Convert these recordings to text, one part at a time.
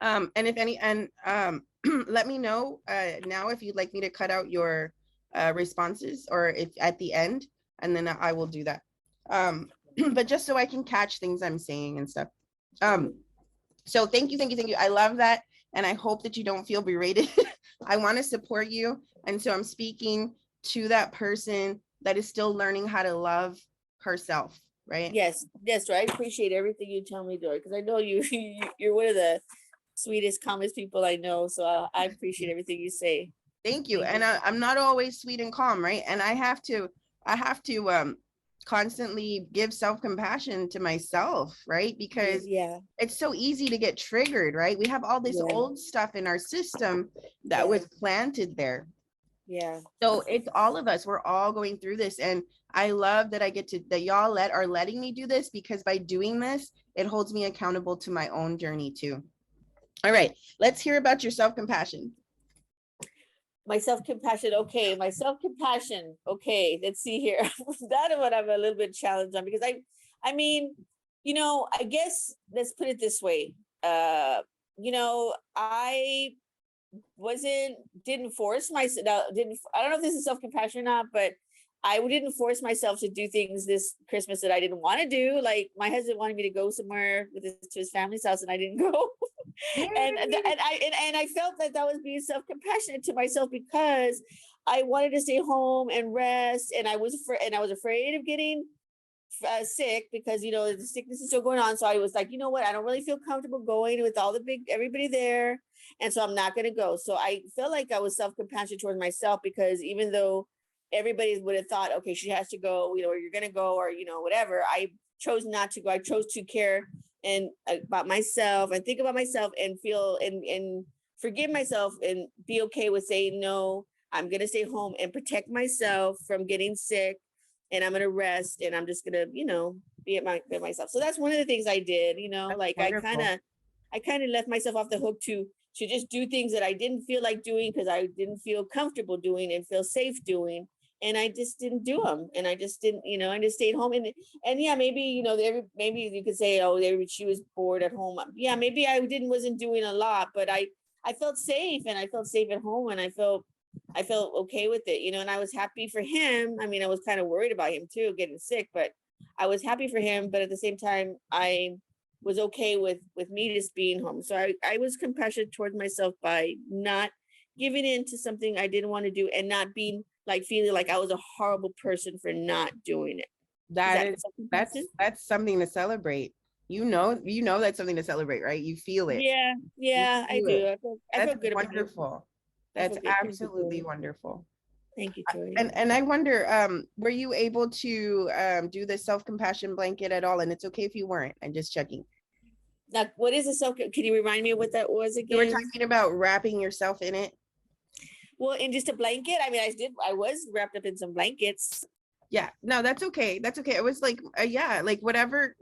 And if any, and let me know now if you'd like me to cut out your responses or if at the end, and then I will do that. But just so I can catch things I'm saying and stuff. So thank you, thank you, thank you. I love that. And I hope that you don't feel berated. I want to support you. And so I'm speaking to that person that is still learning how to love herself, right? Yes, yes, I appreciate everything you tell me, Dory, because I know you, you're one of the sweetest, calmest people I know. So I appreciate everything you say. Thank you. Thank And you. I'm not always sweet and calm, right? And I have to constantly give self-compassion to myself, right? Because Yeah, it's so easy to get triggered, right? We have all this yeah, old stuff in our system that yeah, was planted there. yeah. So it's all of us. We're all going through this. And I love that I get to, that y'all are letting me do this, because by doing this, it holds me accountable to my own journey too. All right, let's hear about your self-compassion. My self-compassion, okay. My self-compassion, okay. Let's see here. That one I'm a little bit challenged on, because I mean, you know, I guess let's put it this way. You know, I didn't force myself, didn't, I don't know if this is self-compassion or not, but I didn't force myself to do things this Christmas that I didn't want to do. Like my husband wanted me to go somewhere with to his family's house, and I didn't go. And I felt that that was being self-compassionate to myself, because I wanted to stay home and rest, and I was afraid of getting sick, because you know the sickness is still going on. So I was like, you know what, I don't really feel comfortable going with all the big everybody there, and so I'm not going to go. So I felt like I was self-compassionate towards myself, because even though everybody would have thought, okay, she has to go, you know, or you're going to go, or you know, whatever, I chose not to go. I chose to care and about myself and think about myself and feel and forgive myself and be okay with saying no. I'm going to stay home and protect myself from getting sick, and I'm gonna rest, and I'm just gonna, you know, be at myself. So that's one of the things I did, you know, That's like wonderful. I kind of left myself off the hook to just do things that I didn't feel like doing, because I didn't feel comfortable doing and feel safe doing. And I just didn't do them. And I just didn't, you know, I just stayed home. And yeah, maybe, you know, maybe you could say, oh, she was bored at home. Yeah, maybe I wasn't doing a lot, but I felt safe, and I felt safe at home, and I felt okay with it, you know, and I was happy for him. I mean, I was kind of worried about him too, getting sick, but I was happy for him. But at the same time, I was okay with me just being home. So I was compassionate towards myself by not giving in to something I didn't want to do, and not being like feeling like I was a horrible person for not doing it. Is That that is, self-compassion? that's something to celebrate. You know that's something to celebrate, right? You feel it. Yeah, You yeah, I feel do. it. I That's feel good about it. wonderful. I That's feel good. Thank you, absolutely Tori. wonderful. Thank you, Tori. And I wonder, were you able to do the self-compassion blanket at all? And it's okay if you weren't. I'm just checking. Now, what is the self? Can you remind me what that was You were again? talking about wrapping yourself in it. Well, in just a blanket. I mean, I was wrapped up in some blankets. Yeah, no, that's okay. That's okay. It was like, yeah, like whatever,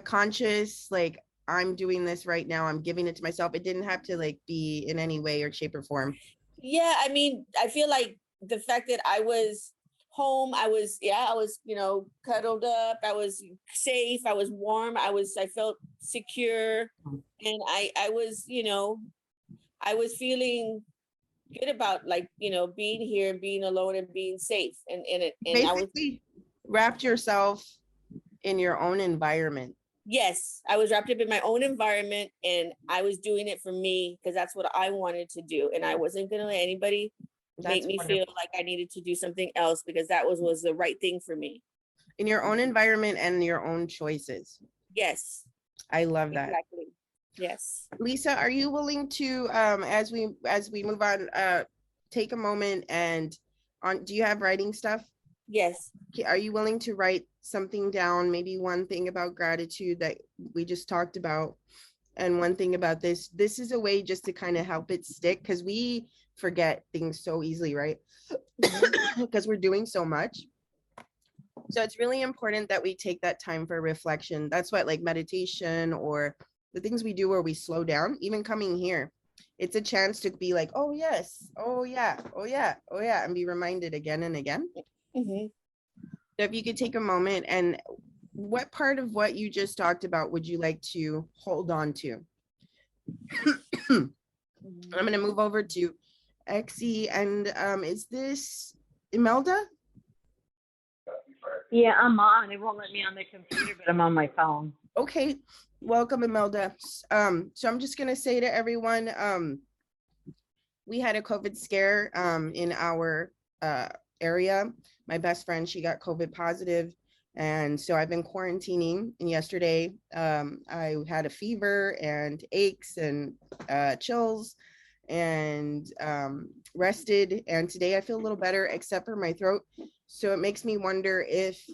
conscious, like I'm doing this right now. I'm giving it to myself. It didn't have to like be in any way or shape or form. Yeah, I mean, I feel like the fact that I was home, I was, you know, cuddled up. I was safe. I was warm. I felt secure, and I was, you know, I was feeling good about, like, you know, being here and being alone and being safe, and I was. Basically, wrapped yourself in your own environment. Yes, I was wrapped up in my own environment, and I was doing it for me, because that's what I wanted to do. And I wasn't going to let anybody make That's me feel wonderful. like I needed to do something else, because that was the right thing for me. In your own environment and your own choices. Yes, I love that. exactly. Yes. Lisa, are you willing to, as we move on, take a moment and do you have writing stuff? Yes. Okay, are you willing to write something down, maybe one thing about gratitude that we just talked about, and one thing about this? This is a way just to kind of help it stick, because we forget things so easily, right? Because we're doing so much. So it's really important that we take that time for reflection. That's what, like meditation or the things we do where we slow down, even coming here, it's a chance to be like, oh yes, oh yeah, oh yeah, oh yeah, and be reminded again and again. Hmm. So if you could take a moment and what part of what you just talked about would you like to hold on to? I'm going to move over to Exie, and is this Imelda? Yeah, I'm on. It won't let me on the computer, but I'm on my phone. Okay, welcome, Imelda. So I'm just gonna say to everyone, we had a COVID scare in our area. My best friend, she got COVID positive, and so I've been quarantining. And yesterday, I had a fever and aches and chills, and rested. And today I feel a little better, except for my throat. So it makes me wonder if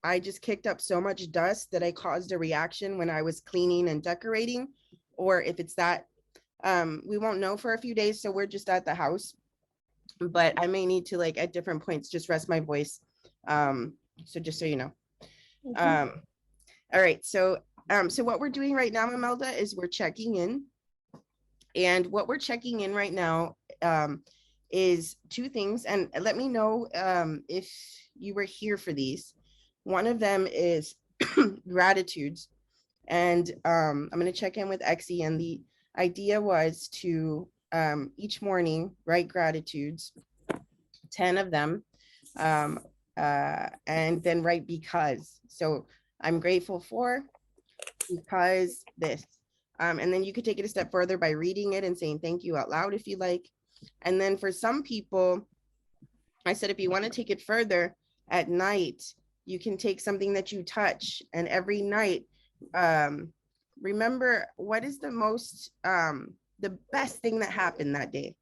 I just kicked up so much dust that I caused a reaction when I was cleaning and decorating, or if it's that. We won't know for a few days, so we're just at the house, but I may need to, like, at different points, just rest my voice. So just so you know. All right, so what we're doing right now, Imelda, is we're checking in. And what we're checking in right now is two things. And let me know if you were here for these. One of them is gratitudes. And I'm going to check in with Exie. And the idea was to each morning write gratitudes, 10 of them, and then write because. So I'm grateful for, because this. And then you could take it a step further by reading it and saying thank you out loud if you like. And then for some people, I said, if you want to take it further at night, you can take something that you touch, and every night, remember what is the best thing that happened that day.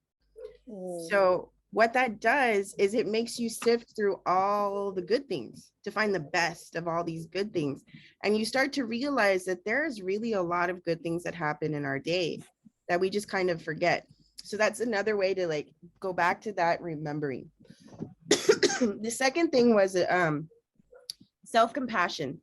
So what that does is it makes you sift through all the good things to find the best of all these good things. And you start to realize that there's really a lot of good things that happen in our day that we just kind of forget. So that's another way to, like, go back to that remembering. The second thing was self-compassion,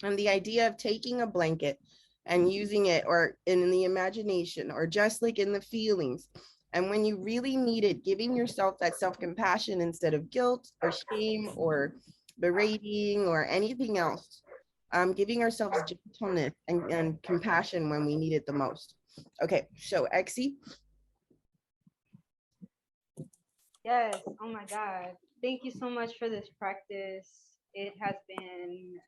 and the idea of taking a blanket and using it, or in the imagination, or just like in the feelings. And when you really need it, giving yourself that self-compassion instead of guilt or shame or berating or anything else. Giving ourselves gentleness and compassion when we need it the most. Okay, so Exie. Yes. Oh my God. Thank you so much for this practice. It has been,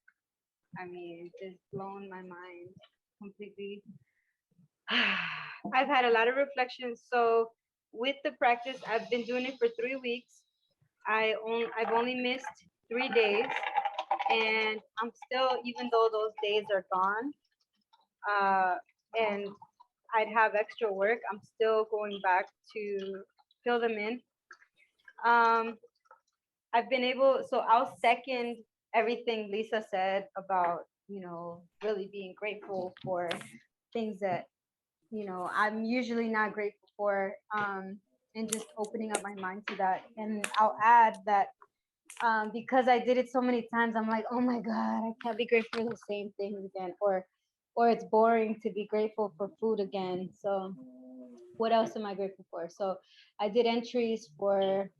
just blown my mind completely. I've had a lot of reflections. So with the practice, I've been doing it for 3 weeks. I've only missed 3 days, and I'm still, even though those days are gone, and I'd have extra work, I'm still going back to fill them in. Um, I've been able, so I'll second everything Lisa said about, really being grateful for things that, I'm usually not grateful for, and just opening up my mind to that. And I'll add that because I did it so many times, I'm like, oh my God, I can't be grateful for the same things again, or it's boring to be grateful for food again. So what else am I grateful for? So I did entries for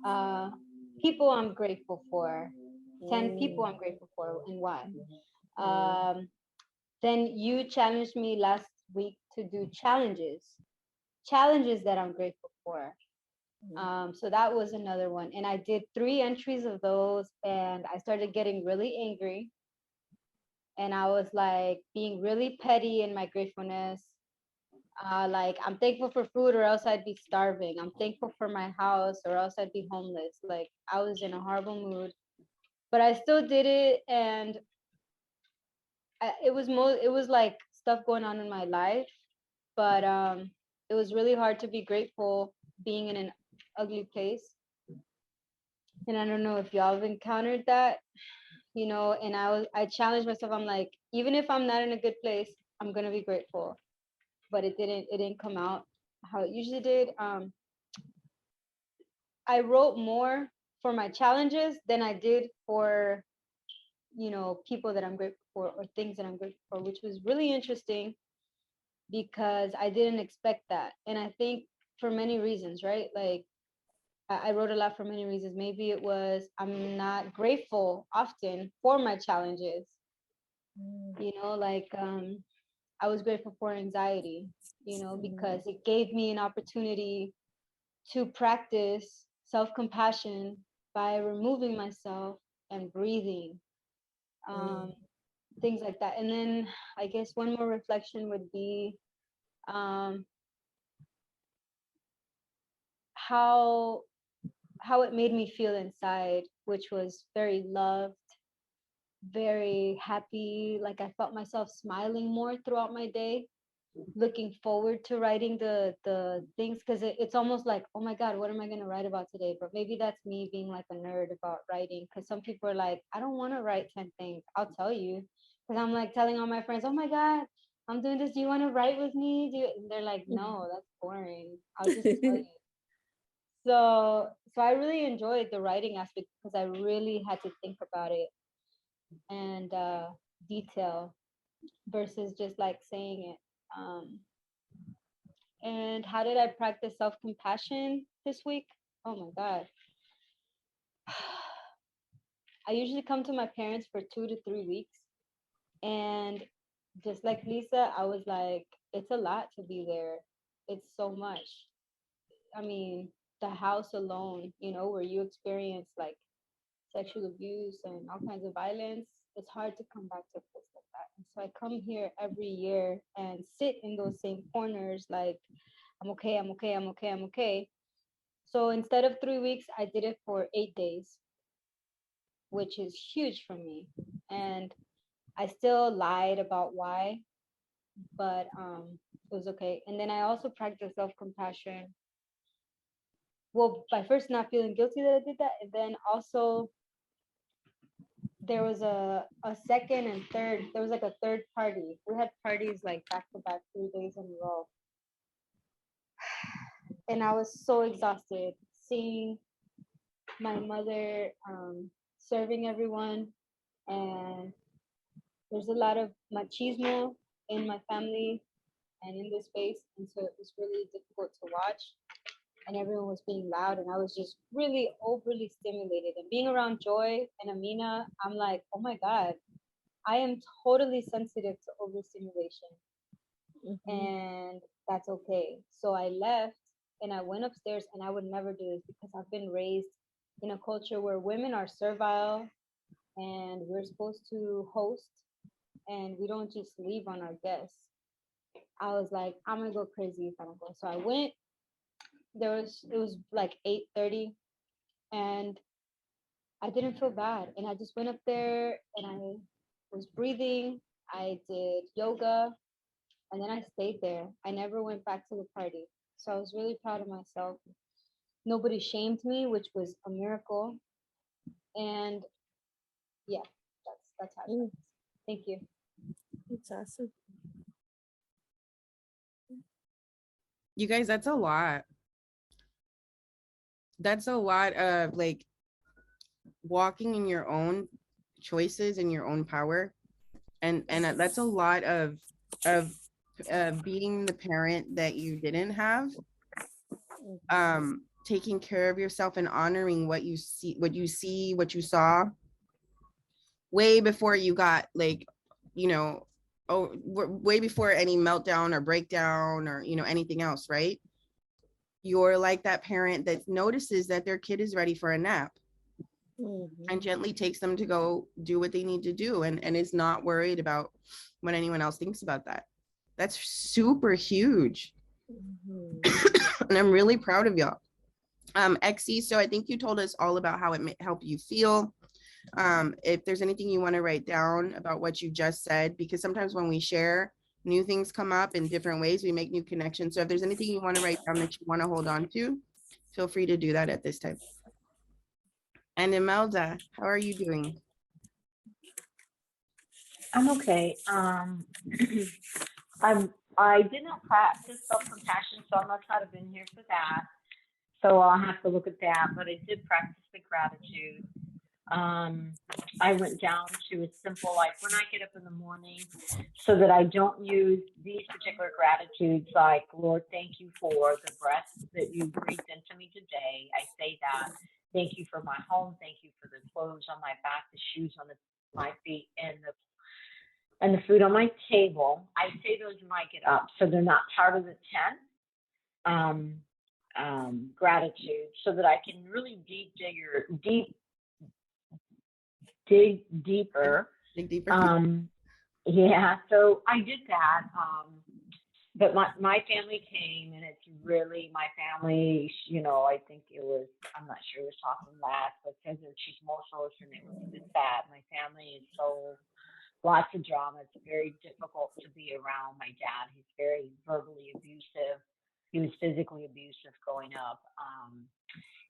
uh, people I'm grateful for, 10 people I'm grateful for, and why. Then you challenged me last week to do challenges that I'm grateful for. So that was another one. And I did 3 entries of those, and I started getting really angry. And I was like being really petty in my gratefulness. Like, I'm thankful for food or else I'd be starving. I'm thankful for my house or else I'd be homeless. Like, I was in a horrible mood, but I still did it. And it was like stuff going on in my life, but it was really hard to be grateful being in an ugly place. And I don't know if y'all have encountered that, and I challenged myself. I'm like, even if I'm not in a good place, I'm gonna be grateful. But it didn't come out how it usually did. I wrote more for my challenges than I did for, people that I'm grateful for or things that I'm grateful for, which was really interesting because I didn't expect that. And I think for many reasons, right? Like, I wrote a lot for many reasons. Maybe it was I'm not grateful often for my challenges. You know, like I was grateful for anxiety, you know, because it gave me an opportunity to practice self-compassion by removing myself and breathing, things like that. And then I guess one more reflection would be um, how it made me feel inside, which was very loved, very happy. Like I felt myself smiling more throughout my day, looking forward to writing the things, because it's almost like, oh my god, what am I going to write about today? But maybe that's me being like a nerd about writing, because some people are like, I don't want to write 10 things, I'll tell you, because I'm like telling all my friends, oh my god, I'm doing this, do you want to write with me? And they're like, no, that's boring, I'll just tell you. So I really enjoyed the writing aspect because I really had to think about it and detail versus just like saying it. And how did I practice self-compassion this week? Oh my God. I usually come to my parents for 2 to 3 weeks. And just like Lisa, I was like, it's a lot to be there. It's so much. I mean, the house alone, you know, where you experience like sexual abuse and all kinds of violence, it's hard to come back to a place like that. And so I come here every year and sit in those same corners like, I'm okay, I'm okay, I'm okay, I'm okay. So instead of 3 weeks, I did it for 8 days, which is huge for me. And I still lied about why, but it was okay. And then I also practiced self-compassion. Well, by first not feeling guilty that I did that, and then also there was a second and third, there was like a third party. We had parties like back to back 3 days in a row. And I was so exhausted seeing my mother serving everyone. And there's a lot of machismo in my family and in this space. And so it was really difficult to watch. And everyone was being loud, and I was just really overly stimulated. And being around Joy and Amina, I'm like, oh my God, I am totally sensitive to overstimulation. And that's okay. So I left and I went upstairs, and I would never do this because I've been raised in a culture where women are servile and we're supposed to host and we don't just leave on our guests. I was like, I'm gonna go crazy if I don't go. So I went. It was like 8:30, and I didn't feel bad. And I just went up there and I was breathing. I did yoga, and then I stayed there. I never went back to the party. So I was really proud of myself. Nobody shamed me, which was a miracle. And yeah, that's how it was. Thank you. It's awesome. You guys, that's a lot. That's a lot of like walking in your own choices and your own power. And that's a lot of being the parent that you didn't have. Taking care of yourself and honoring what you see, what you saw way before you got like, you know, way before any meltdown or breakdown or, you know, anything else, right? You're like that parent that notices that their kid is ready for a nap and gently takes them to go do what they need to do, and is not worried about what anyone else thinks about that. That's super huge. And I'm really proud of y'all. Exie, so I think you told us all about how it helped you feel. If there's anything you want to write down about what you just said, because sometimes when we share, new things come up in different ways, we make new connections. So if there's anything you want to write down that you want to hold on to, feel free to do that at this time. And Imelda, how are you doing? I'm okay. I did not practice self-compassion, so I must not have been here for that. So I'll have to look at that. But I did practice the gratitude. I went down to a simple, like when I get up in the morning, so that I don't use these particular gratitudes like, Lord, thank you for the breath that you breathed into me today. I say that. Thank you for my home. Thank you for the clothes on my back, the shoes on my feet, and the food on my table. I say those when I get up, so they're not part of the 10 gratitude, so that I can really dig deeper. Dig deeper. Yeah, so I did that. But my family came, and it's really my family, I think it was, I'm not sure it was talking last, but because she's chismosos and it was bad. My family is so, lots of drama. It's very difficult to be around my dad. He's very verbally abusive. He was physically abusive growing up.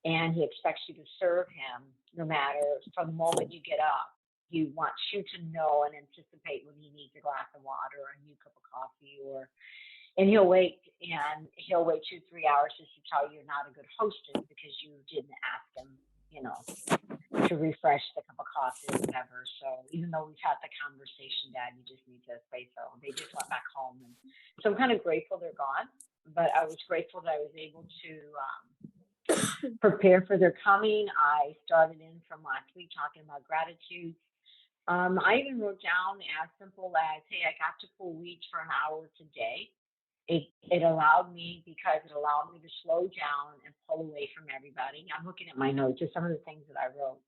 And he expects you to serve him no matter, from the moment you get up. He wants you to know and anticipate when he needs a glass of water or a new cup of coffee, and he'll wait 2-3 hours just to tell you you're not a good hostess because you didn't ask him, to refresh the cup of coffee or whatever. So even though we've had the conversation, Dad, you just need to say so. They just went back home, and so I'm kind of grateful they're gone. But I was grateful that I was able to prepare for their coming. I started in from last week talking about gratitude. I even wrote down as simple as, hey, I got to pull weeds for an hour today. It allowed me to slow down and pull away from everybody. I'm looking at my notes, just some of the things that I wrote.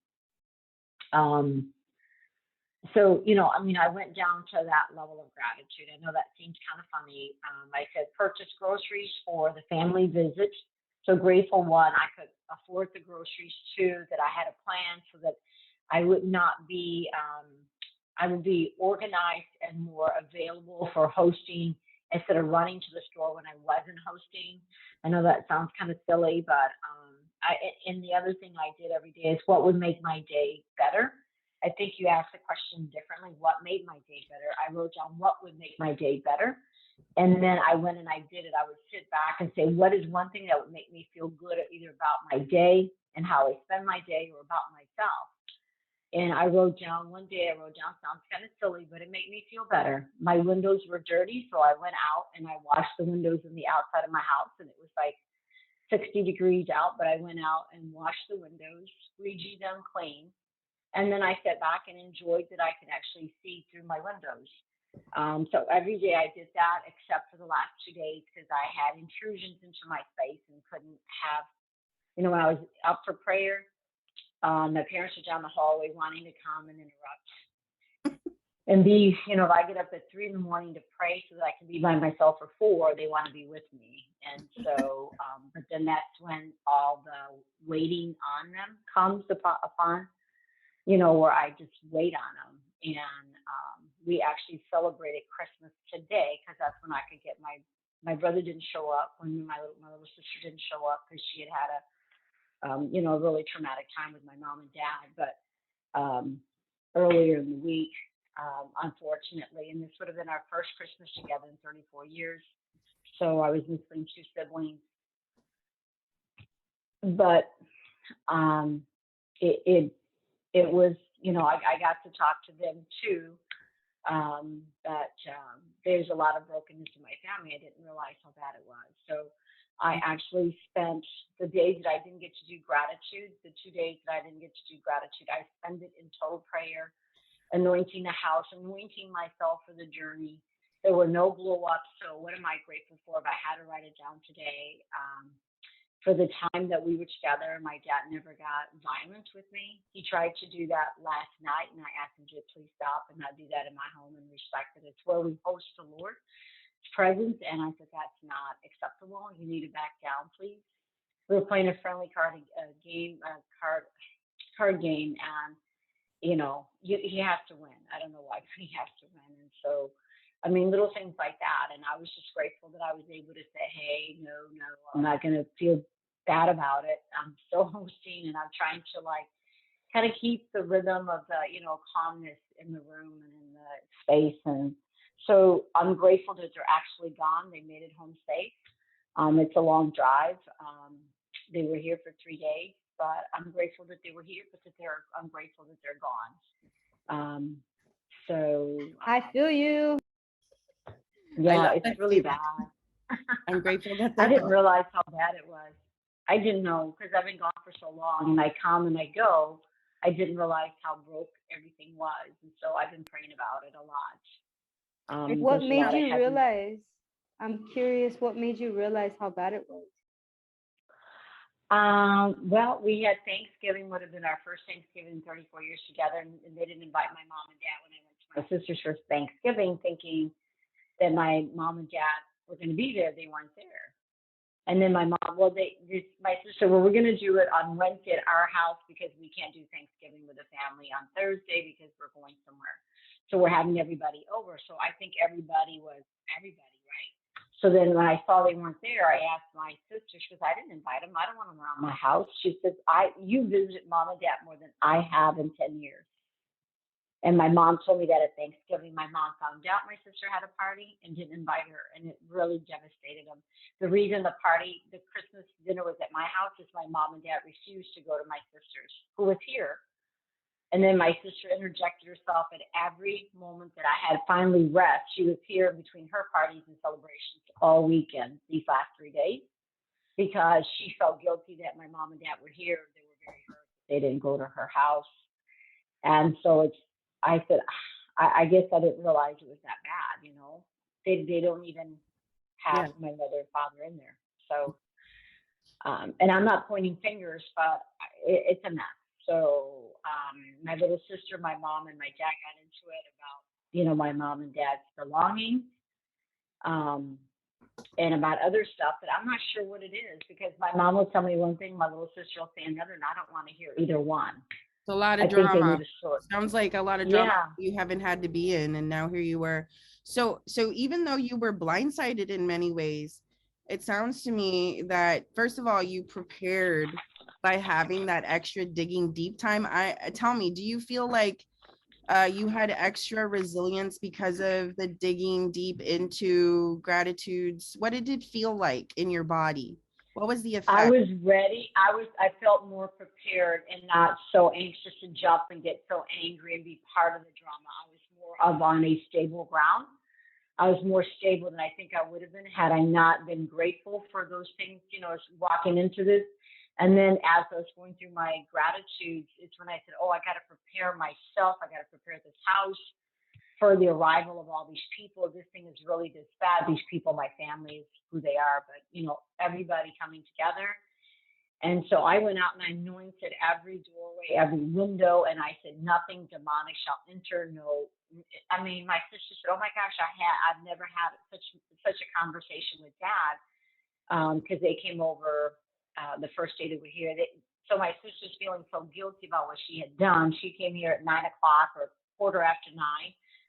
So, I went down to that level of gratitude. I know that seems kind of funny. I said purchase groceries for the family visit. So grateful, one, I could afford the groceries. Two, that I had a plan so that I would not be, I would be organized and more available for hosting instead of running to the store when I wasn't hosting. I know that sounds kind of silly, but and the other thing I did every day is what would make my day better. I think you asked the question differently. What made my day better? I wrote down what would make my day better. And then I went and I did it. I would sit back and say, what is one thing that would make me feel good either about my day and how I spend my day or about myself? And I wrote down, one day I wrote down, sounds kind of silly, but it made me feel better. My windows were dirty, so I went out and I washed the windows in the outside of my house, and it was like 60 degrees out, but I went out and washed the windows, squeegeed them clean. And then I sat back and enjoyed that I could actually see through my windows. So every day I did that, except for the last 2 days because I had intrusions into my space and couldn't have, when I was up for prayer, my parents were down the hallway wanting to come and interrupt. And if I get up at 3 a.m. to pray so that I can be by myself for 4, they want to be with me. And so, but then that's when all the waiting on them comes upon, where I just wait on them. And we actually celebrated Christmas today because that's when I could get my brother didn't show up, when my little sister didn't show up because she had a really traumatic time with my mom and dad. But earlier in the week, unfortunately, and this would have been our first Christmas together in 34 years. So I was missing 2 siblings. But it was, I got to talk to them too. That there's a lot of brokenness in my family. I didn't realize how bad it was. So I actually spent the days that I didn't get to do gratitude, the 2 days that I didn't get to do gratitude, I spent it in total prayer, anointing the house, anointing myself for the journey. There were no blow ups. So what am I grateful for? If I had to write it down today, for the time that we were together, my dad never got violent with me. He tried to do that last night, and I asked him to please stop and not do that in my home and respect it. It's where we host the Lord's presence, and I said, that's not acceptable. You need to back down, please. We were playing a friendly card game, and he has to win. I don't know why, but he has to win. And so, little things like that. And I was just grateful that I was able to say, hey, no, I'm not going to feel bad about it. I'm still hosting, and I'm trying to kind of keep the rhythm of the, calmness in the room and in the space. And so I'm grateful that they're actually gone. They made it home safe. It's a long drive. They were here for 3 days. but I'm grateful that they were here, but I'm grateful that they're gone. So I feel you. I yeah, love it's that really statement. bad. I'm grateful that I they're didn't gone. realize how bad it was. I didn't know because I've been gone for so long, and I come and I go. I didn't realize how broke everything was, and so I've been praying about it a lot. What There's a made lot of you heavy. realize? I'm curious, what made you realize how bad it was? Well, we had Thanksgiving, would have been our first Thanksgiving in 34 years together, and they didn't invite my mom and dad when I went to my sister's first Thanksgiving, thinking that my mom and dad were going to be there. They weren't there. And then my mom, my sister, well, we're going to do it on Wednesday at our house because we can't do Thanksgiving with the family on Thursday because we're going somewhere. So we're having everybody over. So I think everybody was everybody, right? So then when I saw they weren't there, I asked my sister, she goes, I didn't invite them. I don't want them around my house. She says, you visited mom and dad more than I have in 10 years. And my mom told me that at Thanksgiving. My mom found out my sister had a party and didn't invite her, and it really devastated them. The reason the Christmas dinner was at my house is my mom and dad refused to go to my sister's, who was here. And then my sister interjected herself at every moment that I had finally rest. She was here between her parties and celebrations all weekend, these last 3 days, because she felt guilty that my mom and dad were here. They were very hurt. They didn't go to her house. And so I said, I guess I didn't realize it was that bad, you know. They don't even have Yeah. my mother and father in there. So, and I'm not pointing fingers, but it's a mess. So my little sister, my mom, and my dad got into it about, my mom and dad's belongings, and about other stuff that I'm not sure what it is because my mom will tell me one thing, my little sister will say another, and I don't want to hear either one. It's a lot I of think they drama. need a sort. Sounds like a lot of drama Yeah. you haven't had to be in, and now here you were. So even though you were blindsided in many ways, it sounds to me that first of all, you prepared by having that extra digging deep time. Tell me, do you feel like you had extra resilience because of the digging deep into gratitudes? What did it feel like in your body? What was the effect? I was ready. I felt more prepared and not so anxious to jump and get so angry and be part of the drama. I was more of on a stable ground. I was more stable than I think I would have been had I not been grateful for those things, as walking into this. And then as I was going through my gratitudes, it's when I said, oh, I got to prepare myself. I got to prepare this house for the arrival of all these people. This thing is really this bad. These people, my family is who they are, but everybody coming together. And so I went out and I anointed every doorway, every window, and I said, nothing demonic shall enter. No, I mean, my sister said, oh my gosh, I've never had such a conversation with Dad, because they came over the first day they were here. So my sister's feeling so guilty about what she had done. She came here at 9 o'clock or 9:15,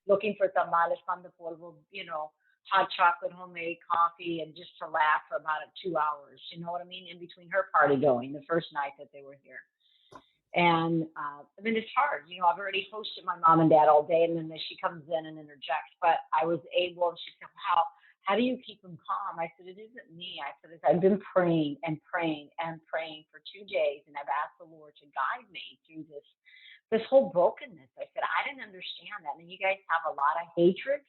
looking for tamales from the polvo, hot chocolate, homemade coffee, and just to laugh for about 2 hours. You know what I mean? In between her party going, the first night that they were here. And it's hard. I've already hosted my mom and dad all day, and then she comes in and interjects. But I was able, and she said, how do you keep them calm? I said, it isn't me. I said, I've been praying and praying and praying for 2 days, and I've asked the Lord to guide me through this whole brokenness. I said, I didn't understand that. And you guys have a lot of hatred,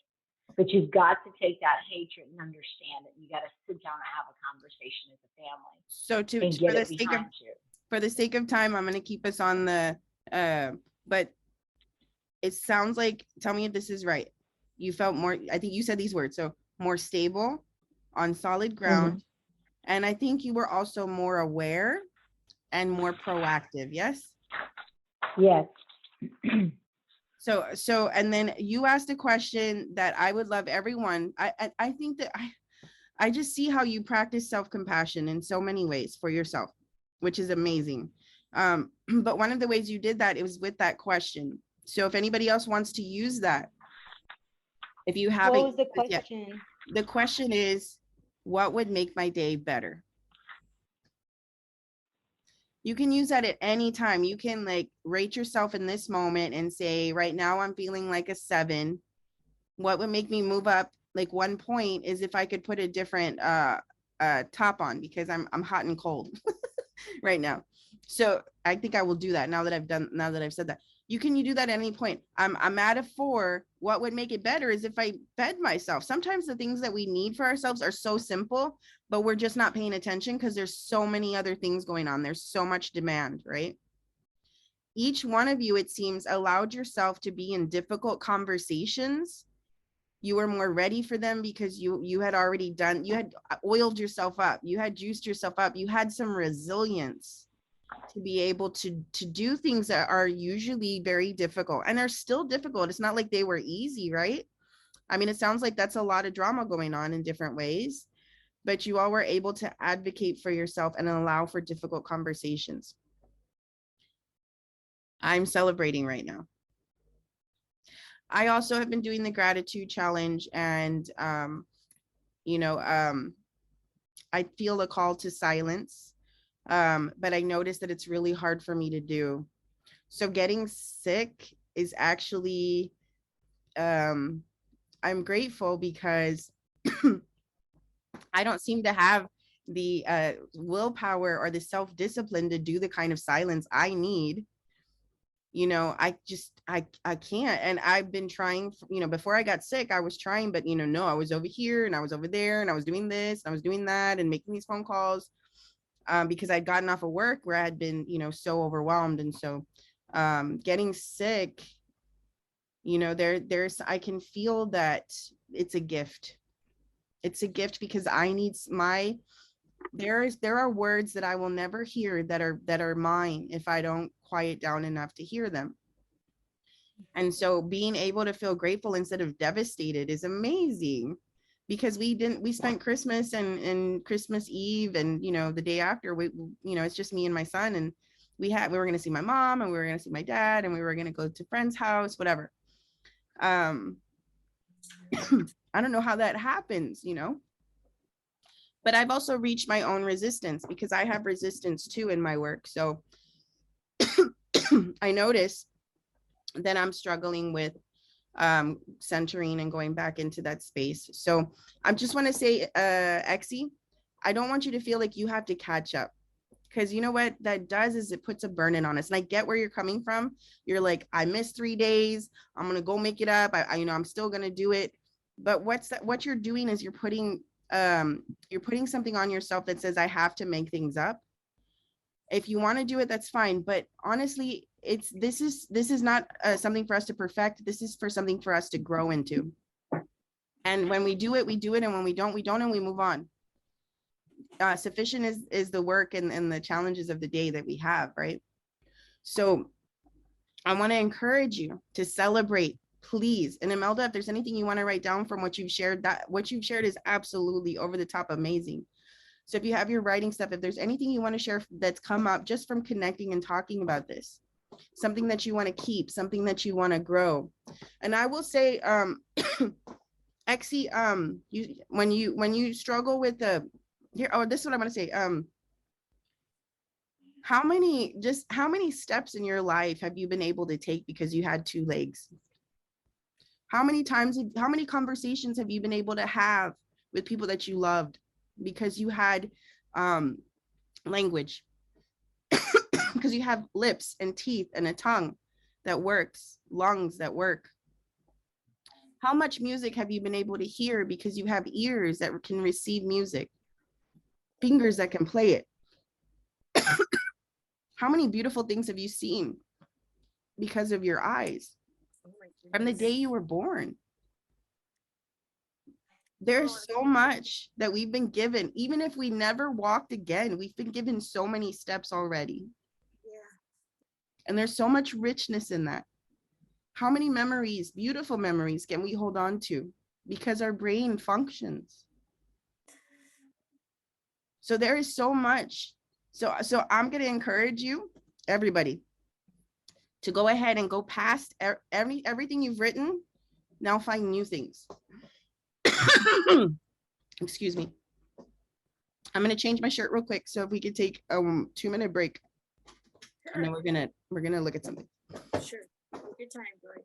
but you've got to take that hatred and understand it. You got to sit down and have a conversation as a family. So for the sake of time, I'm going to keep us on the, but it sounds like, tell me if this is right. You felt more, I think you said these words, so more stable, on solid ground. Mm-hmm. And I think you were also more aware and more proactive. Yes? Yes. So, and then you asked a question that I would love everyone. I think that I just see how you practice self-compassion in so many ways for yourself, which is amazing. But one of the ways you did that, it was with that question. So if anybody else wants to use that, if you haven't. What was the question? Yet, the question is, what would make my day better? You can use that at any time. You can rate yourself in this moment and say, right now I'm feeling like a 7. What would make me move up 1 point is if I could put a different top on, because I'm hot and cold right now. So I think I will do that now that I've said that. You do that at any point. I'm at a 4. What would make it better is if I fed myself. Sometimes the things that we need for ourselves are so simple, but we're just not paying attention because there's so many other things going on. There's so much demand, right? Each one of you, it seems, allowed yourself to be in difficult conversations. You were more ready for them because you had oiled yourself up. You had juiced yourself up. You had some resilience to be able to do things that are usually very difficult and are still difficult. It's not like they were easy, right? I mean, it sounds like that's a lot of drama going on in different ways, but you all were able to advocate for yourself and allow for difficult conversations. I'm celebrating right now. I also have been doing the gratitude challenge, and I feel a call to silence, but I noticed that it's really hard for me to do. So getting sick is actually, I'm grateful because I don't seem to have the willpower or the self-discipline to do the kind of silence I need. I can't. And I've been trying, before I got sick, I was trying, but no, I was over here and I was over there and I was doing this and I was doing that and making these phone calls, because I'd gotten off of work where I had been, so overwhelmed. And so getting sick, I can feel that it's a gift. It's a gift because there are words that I will never hear that are mine if I don't quiet down enough to hear them. And so being able to feel grateful instead of devastated is amazing, because we spent Christmas and Christmas Eve and the day after, it's just me and my son, and we were going to see my mom and we were going to see my dad and we were going to go to friend's house, whatever. I don't know how that happens, but I've also reached my own resistance because I have resistance too in my work. So I notice that I'm struggling with centering and going back into that space. So I just want to say, Exie, I don't want you to feel like you have to catch up, because you know what that does is it puts a burden on us. And I get where you're coming from. You're like, I missed 3 days. I'm going to go make it up. I'm still going to do it. But what you're doing is you're putting something on yourself that says, I have to make things up. If you want to do it, that's fine. But honestly, this is not something for us to perfect. This is for something for us to grow into. And when we do it, we do it. And when we don't, and we move on. Sufficient is the work and the challenges of the day that we have, right? So I want to encourage you to celebrate, please. And Imelda, if there's anything you want to write down from what you've shared, what you've shared is absolutely over the top amazing. So if you have your writing stuff, if there's anything you want to share that's come up just from connecting and talking about this, something that you want to keep, something that you want to grow. And I will say, Exie, when you struggle with this is what I want to say. How many steps in your life have you been able to take because you had 2 legs? How many conversations have you been able to have with people that you loved because you had language? Because you have lips and teeth and a tongue that works, lungs that work. How much music have you been able to hear because you have ears that can receive music, fingers that can play it? How many beautiful things have you seen because of your eyes from the day you were born? There's so much that we've been given. Even if we never walked again, we've been given so many steps already. Yeah. And there's so much richness in that. How many memories, beautiful memories, can we hold on to because our brain functions? So there is so much. So I'm going to encourage you, everybody, to go ahead and go past everything you've written. Now find new things. Excuse me. I'm going to change my shirt real quick. So if we could take a 2-minute break, and then we're gonna look at something. Sure. Take your time, Joy.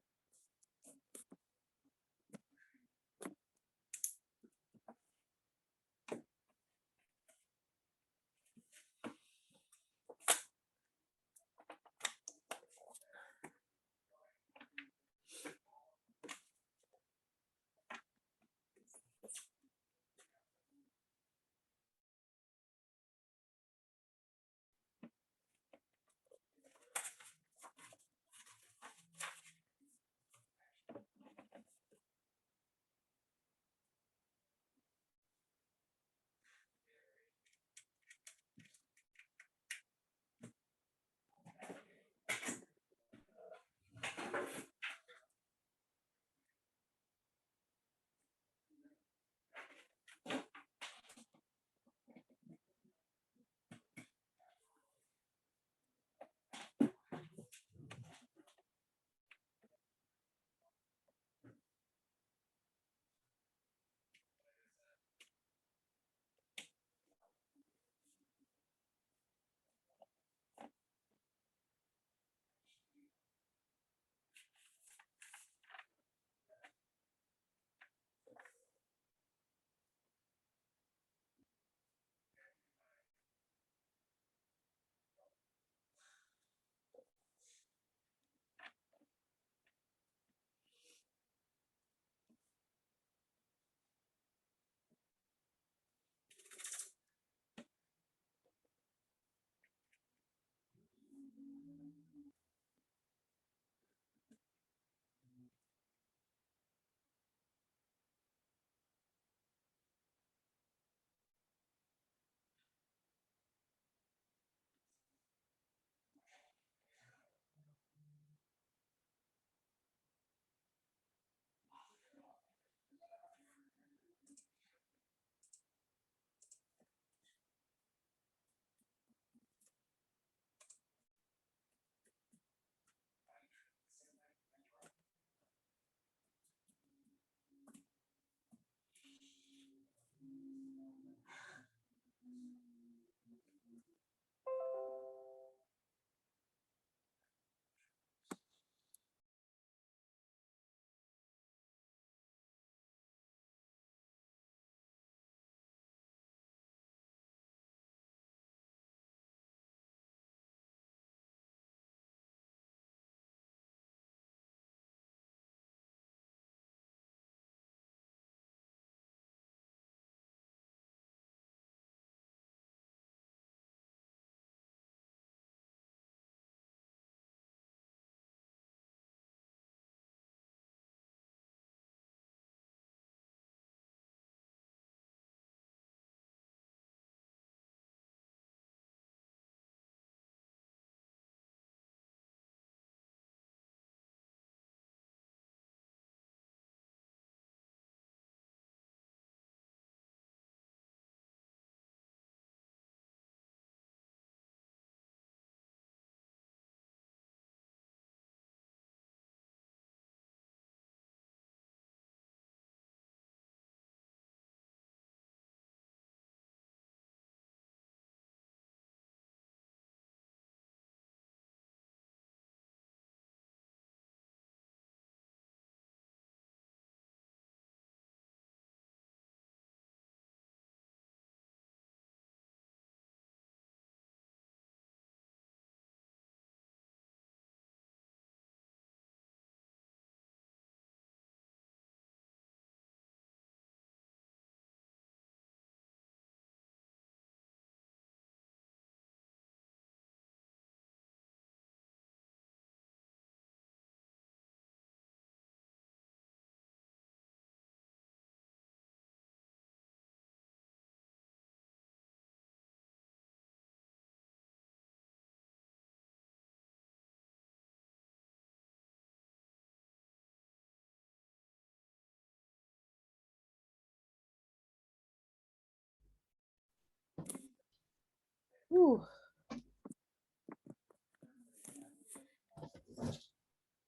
Ooh.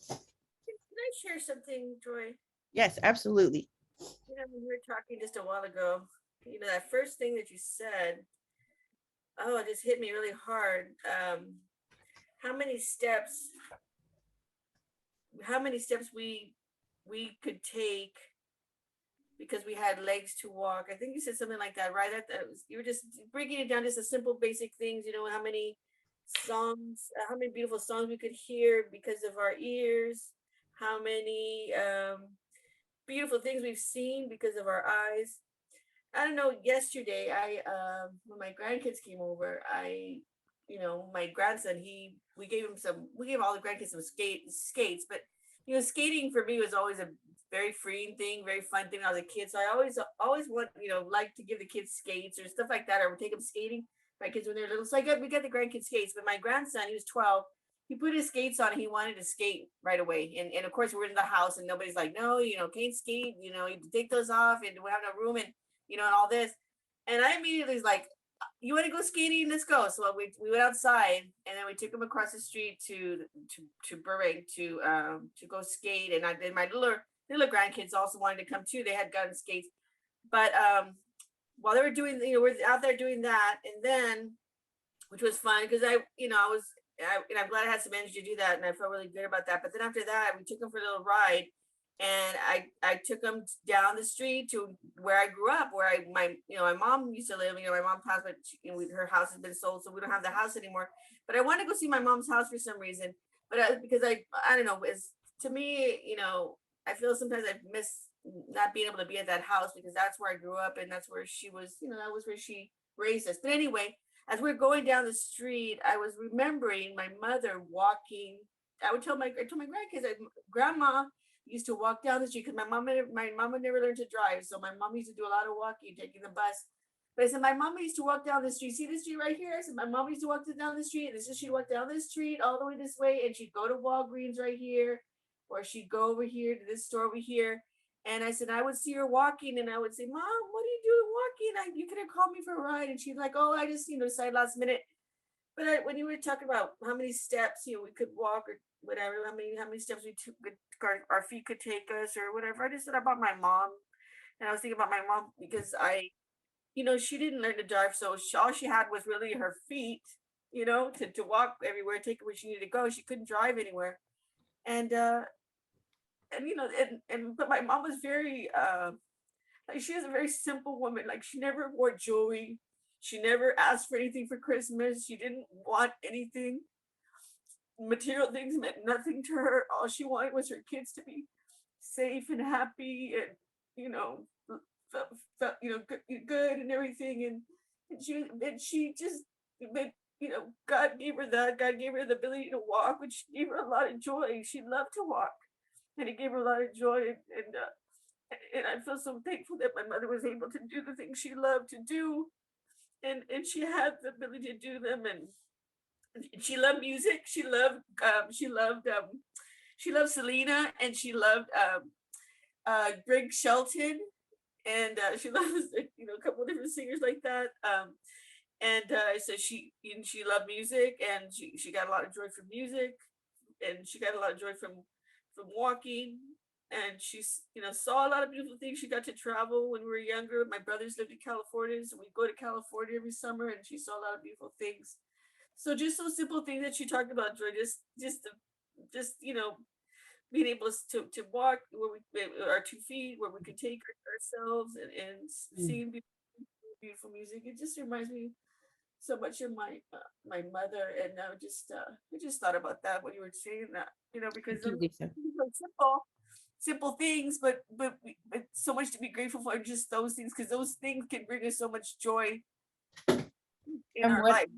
Can I share something, Joy? Yes, absolutely. You know, when we were talking just a while ago, you know, that first thing that you said, oh, it just hit me really hard. How many steps, how many steps we could take because we had legs to walk. I think you said something like that, right? That was, you were just breaking it down, just a simple, basic things. You know, how many songs, how many beautiful songs we could hear because of our ears. How many beautiful things we've seen because of our eyes. I don't know. Yesterday, I when my grandkids came over, you know, my grandson, we gave him some, we gave all the grandkids some skates, but you know, skating for me was always a very freeing thing, very fun thing when I was a kid. So I always want, you know, like to give the kids skates or stuff like that, or take them skating. My kids when they're little, so we got the grandkids skates. But my grandson, he was 12. He put his skates on and he wanted to skate right away. And of course, we're in the house and nobody's like, no, you know, can't skate. You know, you take those off and we have no room and you know, and all this. And I immediately was like, you want to go skating? Let's go. So we went outside and then we took him across the street to Burbank to go skate. And I did my little grandkids also wanted to come too. They had gotten skates. But while they were doing, you know, we're out there doing that, and then which was fun because and I'm glad I had some energy to do that, and I felt really good about that. But then after that, we took them for a little ride, and I took them down the street to where I grew up, where my mom used to live. You know, my mom passed, but her house has been sold, so we don't have the house anymore. But I wanted to go see my mom's house for some reason. But because I don't know, it's to me, you know, I feel sometimes I miss not being able to be at that house because that's where I grew up and that's where she was. You know, that was where she raised us. But anyway, as we're going down the street, I was remembering my mother walking. I told my grandkids, Grandma used to walk down the street because my mama never learned to drive. So my mom used to do a lot of walking, taking the bus. But I said, my mama used to walk down the street. See the street right here? I said, my mom used to walk down the street. And she'd walk down the street all the way this way. And she'd go to Walgreens right here. Or she'd go over here to this store over here. And I said, I would see her walking and I would say, Mom, what are you doing walking? You could have called me for a ride. And she's like, oh, I just, decided last minute. But when you were talking about how many steps, we could walk or whatever, how many steps our feet could take us or whatever. I just thought about my mom. And I was thinking about my mom because she didn't learn to drive. So all she had was really her feet, to walk everywhere, take her where she needed to go. She couldn't drive anywhere. And but my mom was very like she was a very simple woman. Like she never wore jewelry. She never asked for anything for Christmas. She didn't want anything. Material things meant nothing to her. All she wanted was her kids to be safe and happy and felt good and everything. And she just God gave her that. God gave her the ability to walk, which gave her a lot of joy. She loved to walk. And it gave her a lot of joy, and I feel so thankful that my mother was able to do the things she loved to do, and she had the ability to do them, and she loved music. She loved Selena, and she loved Greg Shelton, and she loves a couple of different singers like that. So she loved music, and she got a lot of joy from music, and she got a lot of joy from walking, and she saw a lot of beautiful things. She got to travel when we were younger. My brothers lived in California, so we go to California every summer, and she saw a lot of beautiful things. So just those simple things that she talked about, Joy, just being able to walk where our 2 feet, where we could take ourselves, and seeing beautiful music. It just reminds me so much of my mother, and I just thought about that when you were saying that, because simple things, but so much to be grateful for, just those things, because those things can bring us so much joy in our life.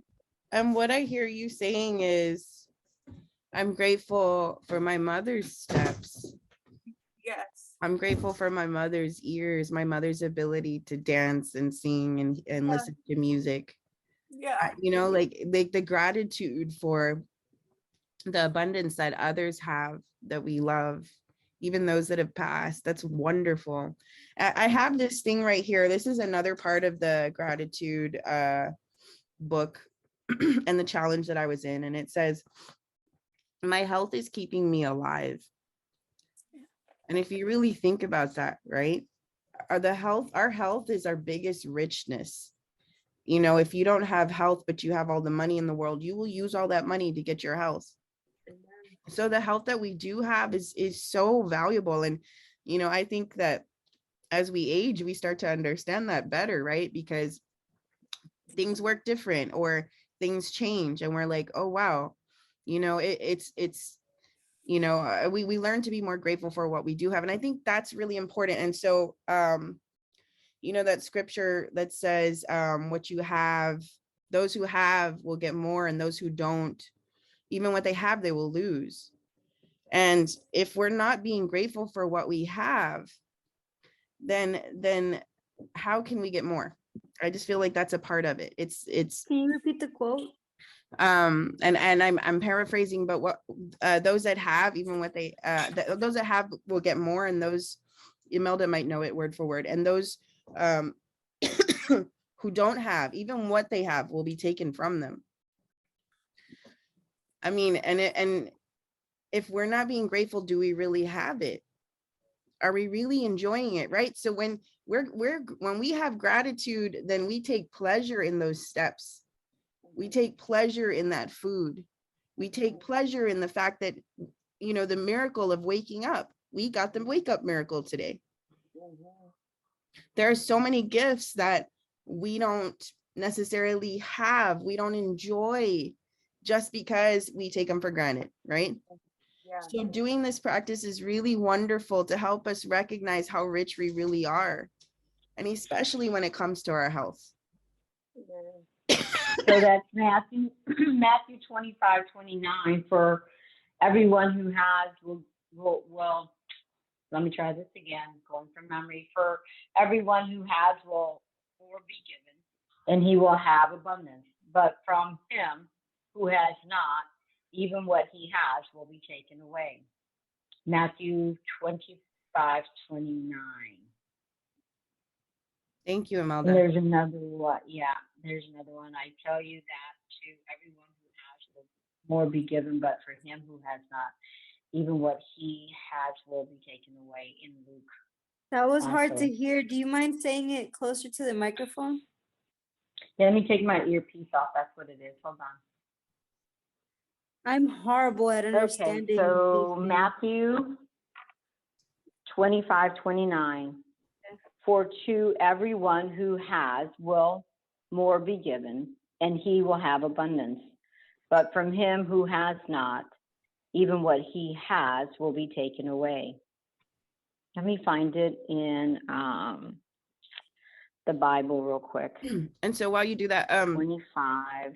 And what I hear you saying is, I'm grateful for my mother's steps. Yes. I'm grateful for my mother's ears, my mother's ability to dance and sing and listen to music. Yeah. Like the gratitude for the abundance that others have that we love, even those that have passed. That's wonderful. I have this thing right here. This is another part of the gratitude book and the challenge that I was in. And it says, my health is keeping me alive. And if you really think about that, right? Our health is our biggest richness. You know, if you don't have health, but you have all the money in the world, you will use all that money to get your health. So the health that we do have is so valuable. And, you know, I think that as we age, we start to understand that better, right? Because things work different or things change and we're like, oh, wow, you know, it's, you know, we learn to be more grateful for what we do have. And I think that's really important. And so, you know, that scripture that says, what you have, those who have will get more, and those who don't, even what they have, they will lose. And if we're not being grateful for what we have, then how can we get more? I just feel like that's a part of it. It's Can you repeat the quote? and I'm paraphrasing, but what those that have, even what they those that have will get more, and those, Imelda might know it word for word, and those who don't have, even what they have will be taken from them. I mean, and if we're not being grateful, do we really have it? Are we really enjoying it? Right? So when we have gratitude, then we take pleasure in those steps. We take pleasure in that food. We take pleasure in the fact that, you know, the miracle of waking up. We got the wake up miracle today. There are so many gifts that we don't necessarily have, we don't enjoy, just because we take them for granted, right? Yeah. So doing this practice is really wonderful to help us recognize how rich we really are, and especially when it comes to our health. So that's Matthew 25:29. For everyone who has will let me try this again, going from memory. For everyone who has will more be given, and he will have abundance. But from him who has not, even what he has will be taken away. Matthew 25:29. Thank you, And Imelda. there's another one. Yeah, there's another one. I tell you that to everyone who has will more be given, but for him who has not, even what he has will be taken away. In Luke. That was hard Also. to hear. Do you mind saying it closer to the microphone? Yeah, let me take my earpiece off. That's what it is. Hold on. I'm horrible at understanding. Okay, so these things. Matthew 25:29. For to everyone who has will more be given, and he will have abundance. But from him who has not, even what he has will be taken away. Let me find it in the Bible real quick. And so while you do that, 25.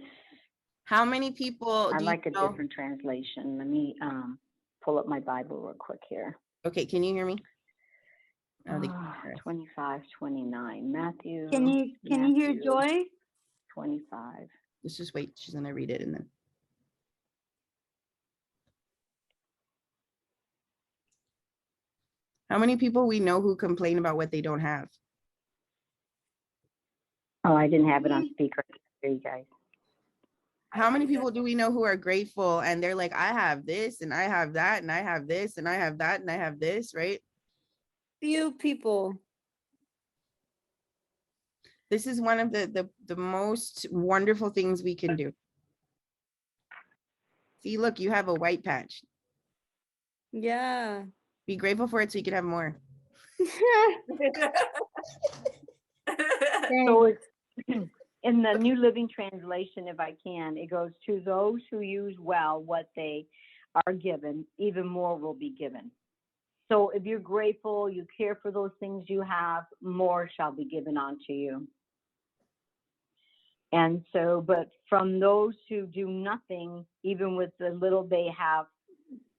how many people I do like you a know? different translation. Let me pull up my Bible real quick here. Okay, can you hear me? Oh, they- 25:29. Matthew. Can you hear Matthew Joy? 25. Let's just wait. She's gonna read it, and then. How many people we know who complain about what they don't have? Oh, I didn't have it on speaker. There you guys. How many people do we know who are grateful and they're like, I have this and I have that and I have this and I have that and I have this, right? Few people. This is one of the most wonderful things we can do. See, look, you have a white patch. Yeah. Be grateful for it so you can have more. So it's in the New Living Translation, if I can, it goes, to those who use well what they are given, even more will be given. So if you're grateful, you care for those things you have, more shall be given unto you. And so, but from those who do nothing, even with the little they have,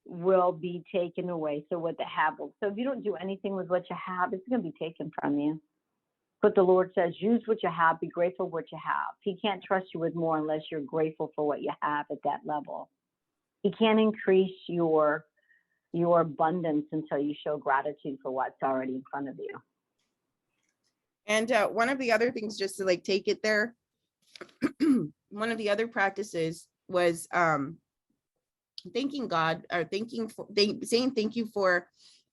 will be taken away. So what they have, so if you don't do anything with what you have, it's going to be taken from you. But the Lord says, use what you have, be grateful for what you have. He can't trust you with more unless you're grateful for what you have at that level. He can't increase your abundance until you show gratitude for what's already in front of you. And one of the other things, just to like take it there, one of the other practices was thanking God, or saying thank you for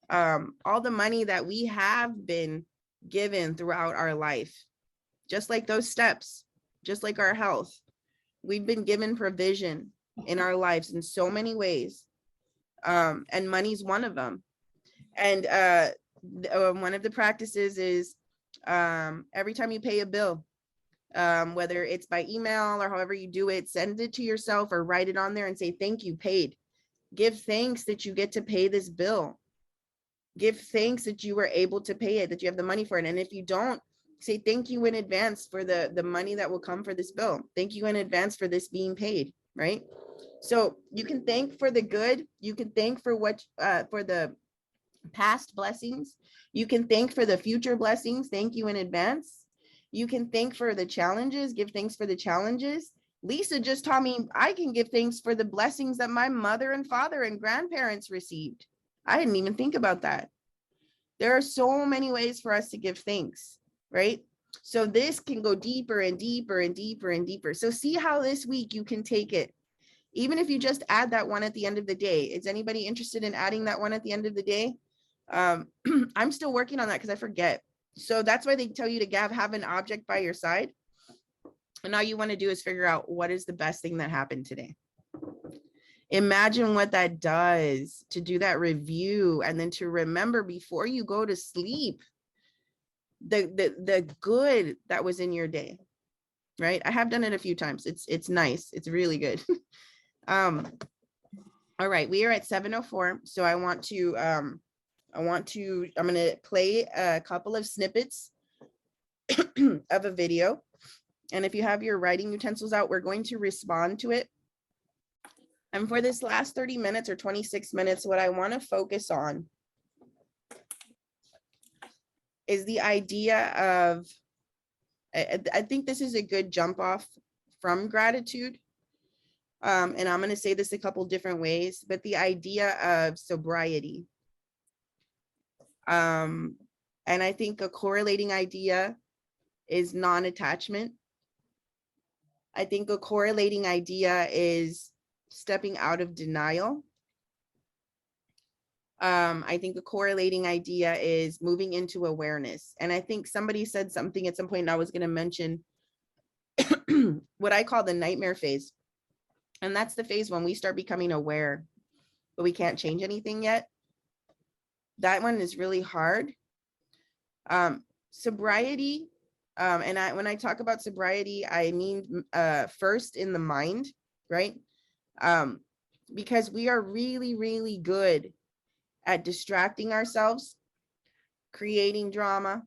all the money that we have been given throughout our life. Just like those steps, just like our health, we've been given provision in our lives in so many ways. And money's one of them. And one of the practices is every time you pay a bill, whether it's by email or however you do it, send it to yourself or write it on there and say, thank you, paid. Give thanks that you get to pay this bill. Give thanks that you were able to pay it, that you have the money for it. And if you don't, say thank you in advance for the money that will come for this bill. Thank you in advance for this being paid, right? So you can thank for the good. You can thank for what, for the past blessings. You can thank for the future blessings. Thank you in advance. You can thank for the challenges, give thanks for the challenges. Lisa just taught me I can give thanks for the blessings that my mother and father and grandparents received. I didn't even think about that. There are so many ways for us to give thanks, right? So this can go deeper and deeper and deeper and deeper. So see how this week you can take it. Even if you just add that one at the end of the day. Is anybody interested in adding that one at the end of the day? I'm still working on that because I forget. So that's why they tell you to have an object by your side. And all you want to do is figure out what is the best thing that happened today. Imagine what that does to do that review and then to remember before you go to sleep the good that was in your day, right? I have done it a few times. It's nice. It's really good. All right, we are at 7:04. So I'm going to play a couple of snippets of a video. And if you have your writing utensils out, we're going to respond to it. And for this last 30 minutes or 26 minutes, what I want to focus on is the idea of, I think this is a good jump off from gratitude. And I'm going to say this a couple different ways, but the idea of sobriety. And I think a correlating idea is non-attachment. I think a correlating idea is stepping out of denial. I think a correlating idea is moving into awareness. And I think somebody said something at some point, and I was going to mention what I call the nightmare phase. And that's the phase when we start becoming aware, but we can't change anything yet. That one is really hard. Sobriety, and when I talk about sobriety, I mean first in the mind, right? Because we are really, really good at distracting ourselves, creating drama,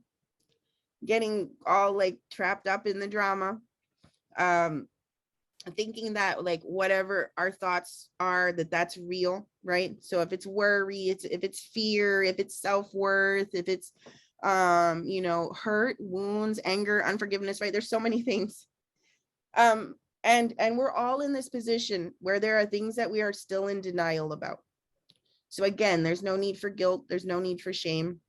getting all like trapped up in the drama, thinking that like whatever our thoughts are, that's real, right? So if it's worry, if it's fear, if it's self-worth, if it's hurt, wounds, anger, unforgiveness, right? There's so many things. And we're all in this position where there are things that we are still in denial about. So again, there's no need for guilt, there's no need for shame.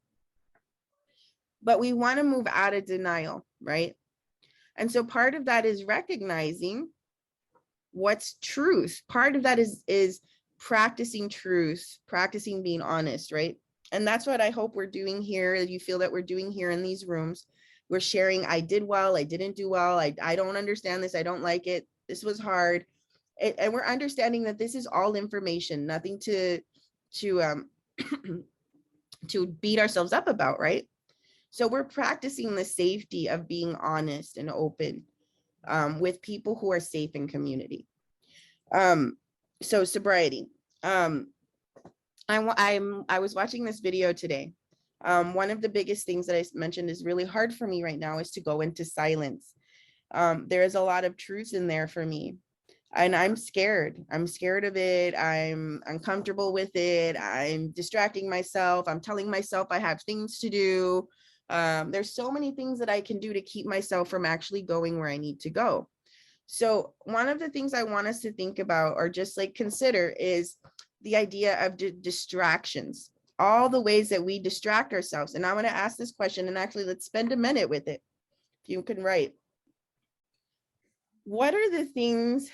But we want to move out of denial, right? And so part of that is recognizing what's truth. Part of that is practicing truth, practicing being honest, right? And that's what I hope we're doing here. You feel that we're doing here in these rooms. We're sharing, I did well, I didn't do well, I don't understand this, I don't like it, this was hard. And we're understanding that this is all information, nothing to beat ourselves up about, right? So we're practicing the safety of being honest and open with people who are safe in community. So sobriety. I was watching this video today. One of the biggest things that I mentioned is really hard for me right now is to go into silence. There is a lot of truth in there for me. And I'm scared. I'm scared of it. I'm uncomfortable with it. I'm distracting myself. I'm telling myself I have things to do. There's so many things that I can do to keep myself from actually going where I need to go. So one of the things I want us to think about or just like consider is the idea of distractions, all the ways that we distract ourselves. And I'm going to ask this question, and actually let's spend a minute with it. If you can write. what are the things,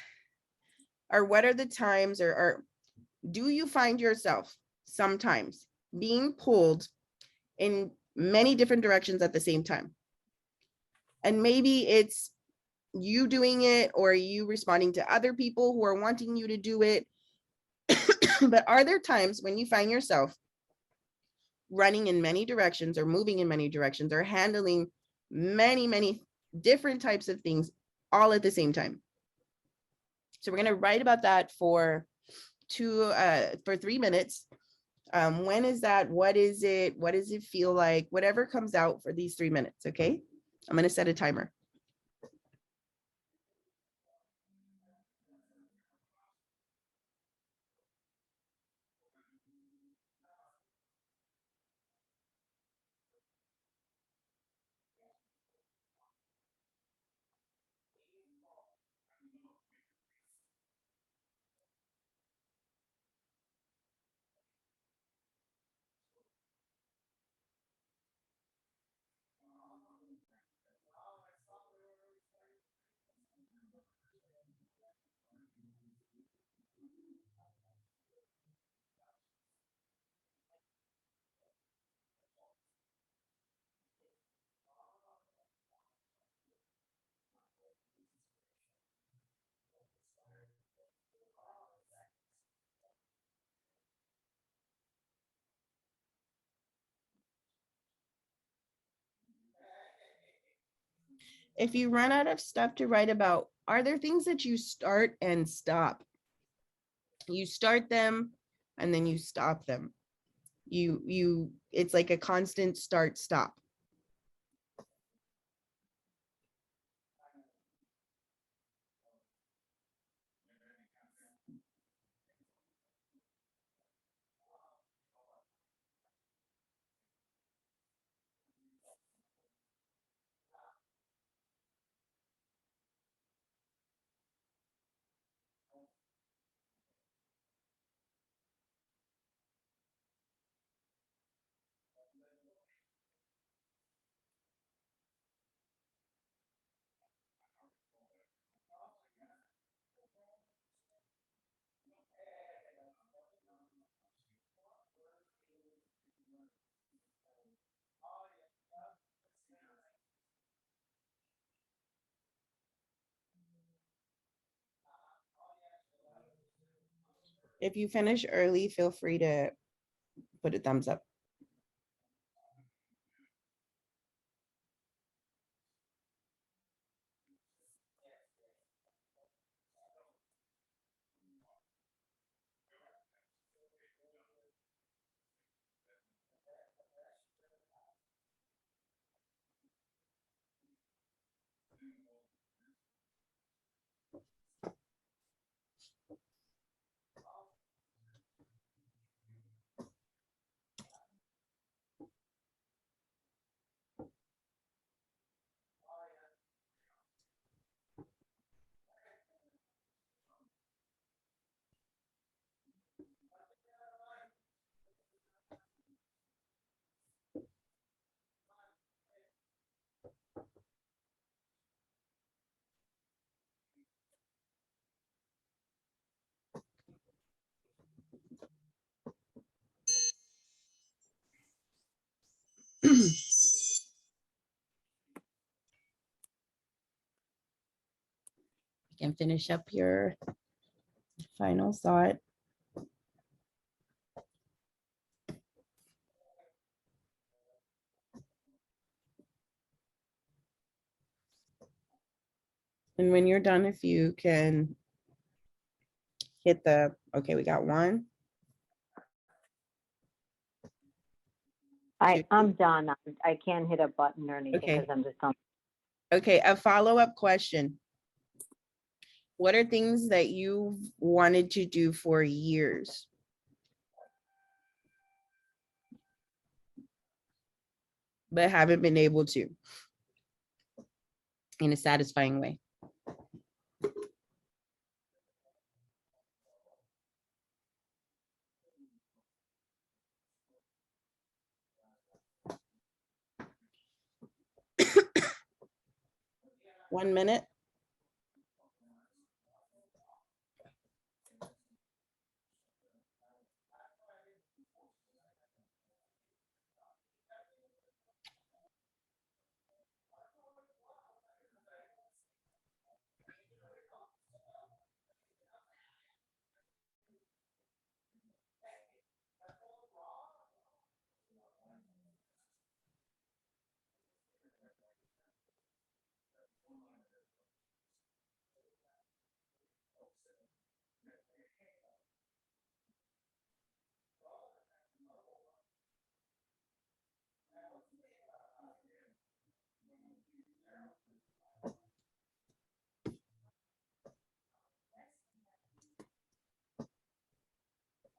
or what are the times, or do you find yourself sometimes being pulled in many different directions at the same time? And maybe it's you doing it or you responding to other people who are wanting you to do it. But are there times when you find yourself running in many directions or moving in many directions or handling many different types of things all at the same time? So we're going to write about that for 3 minutes. When is that? What is it? What does it feel like? Whatever comes out for these 3 minutes. Okay. I'm going to set a timer. If you run out of stuff to write about, are there things that you start and stop? You start them and then you stop them. It's like a constant start stop. If you finish early, feel free to put a thumbs up. You can finish up your final thought. And when you're done, if you can hit the, okay, we got one. I'm done. I can't hit a button or anything Okay. because I'm just on. Okay, a follow-up question. What are things that you've wanted to do for years? But haven't been able to in a satisfying way? One minute.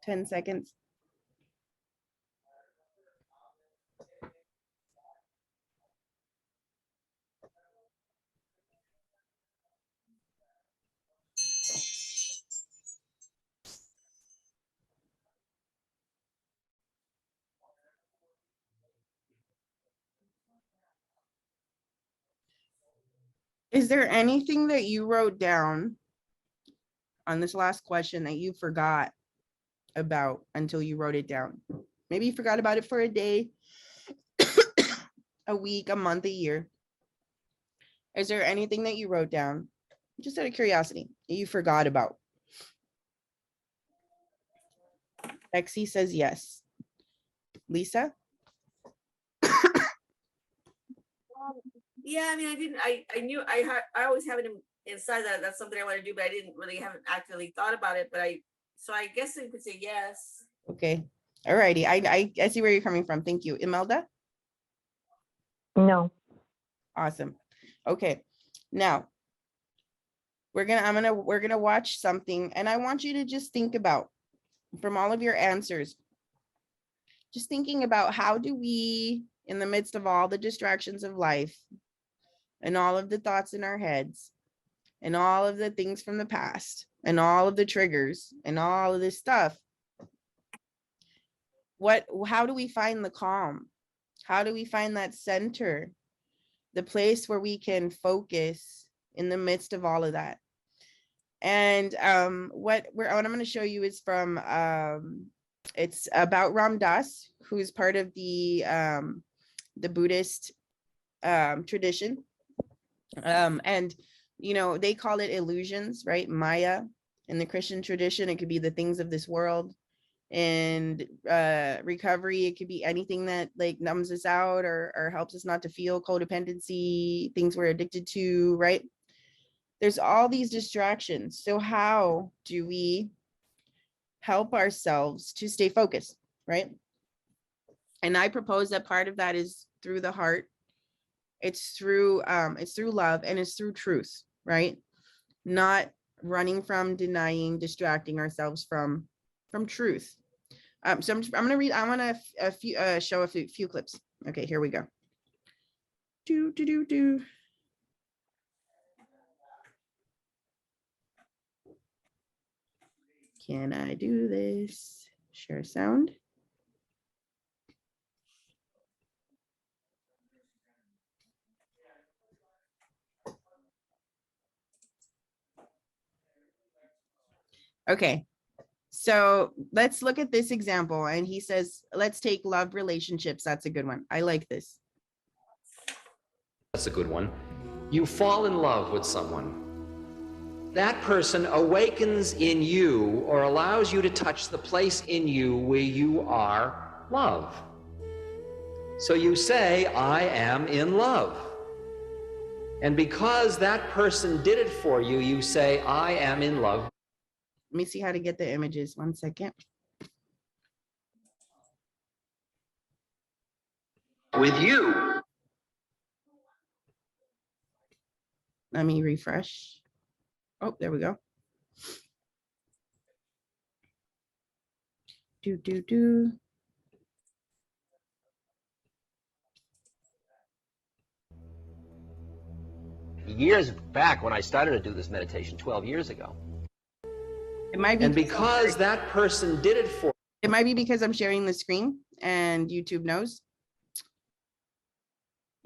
10 seconds. Is there anything that you wrote down on this last question that you forgot about until you wrote it down? Maybe you forgot about it for a day, a week, a month, a year. Is there anything that you wrote down, just out of curiosity, that you forgot about? Lexi says yes. Lisa? Yeah, I mean, I knew, I always have it inside that that's something I want to do, but I didn't really haven't actually thought about it, but so I guess I could say yes. Okay. All righty. I see where you're coming from. Thank you. Imelda? No. Awesome. Okay. Now we're gonna watch something, and I want you to just think about, from all of your answers, just thinking about how do we, in the midst of all the distractions of life and all of the thoughts in our heads and all of the things from the past and all of the triggers and all of this stuff, how do we find the calm? How do we find that center, the place where we can focus in the midst of all of that? And what I'm going to show you is from it's about Ram Dass, who is part of the Buddhist tradition, and you know, they call it illusions, right? Maya. In the Christian tradition, it could be the things of this world. And recovery, it could be anything that like numbs us out or helps us not to feel codependency, things we're addicted to, right? There's all these distractions. So how do we help ourselves to stay focused, right? And I propose that part of that is through the heart. It's through love, and it's through truth, right? Not running from, denying, distracting ourselves from truth. So I'm going to read, I want to show a few clips. Okay, here we go. Can I do this? Share sound. Okay, so let's look at this example. And he says, let's take love relationships. That's a good one. I like this. That's a good one. You fall in love with someone. That person awakens in you or allows you to touch the place in you where you are love. So you say, I am in love. And because that person did it for you, you say, I am in love. Let me see how to get the images. 1 second. With you. Let me refresh. Oh, there we go. Years back when I started to do this meditation 12 years ago. It might be, and because that person did it for it might be because I'm sharing the screen and YouTube knows,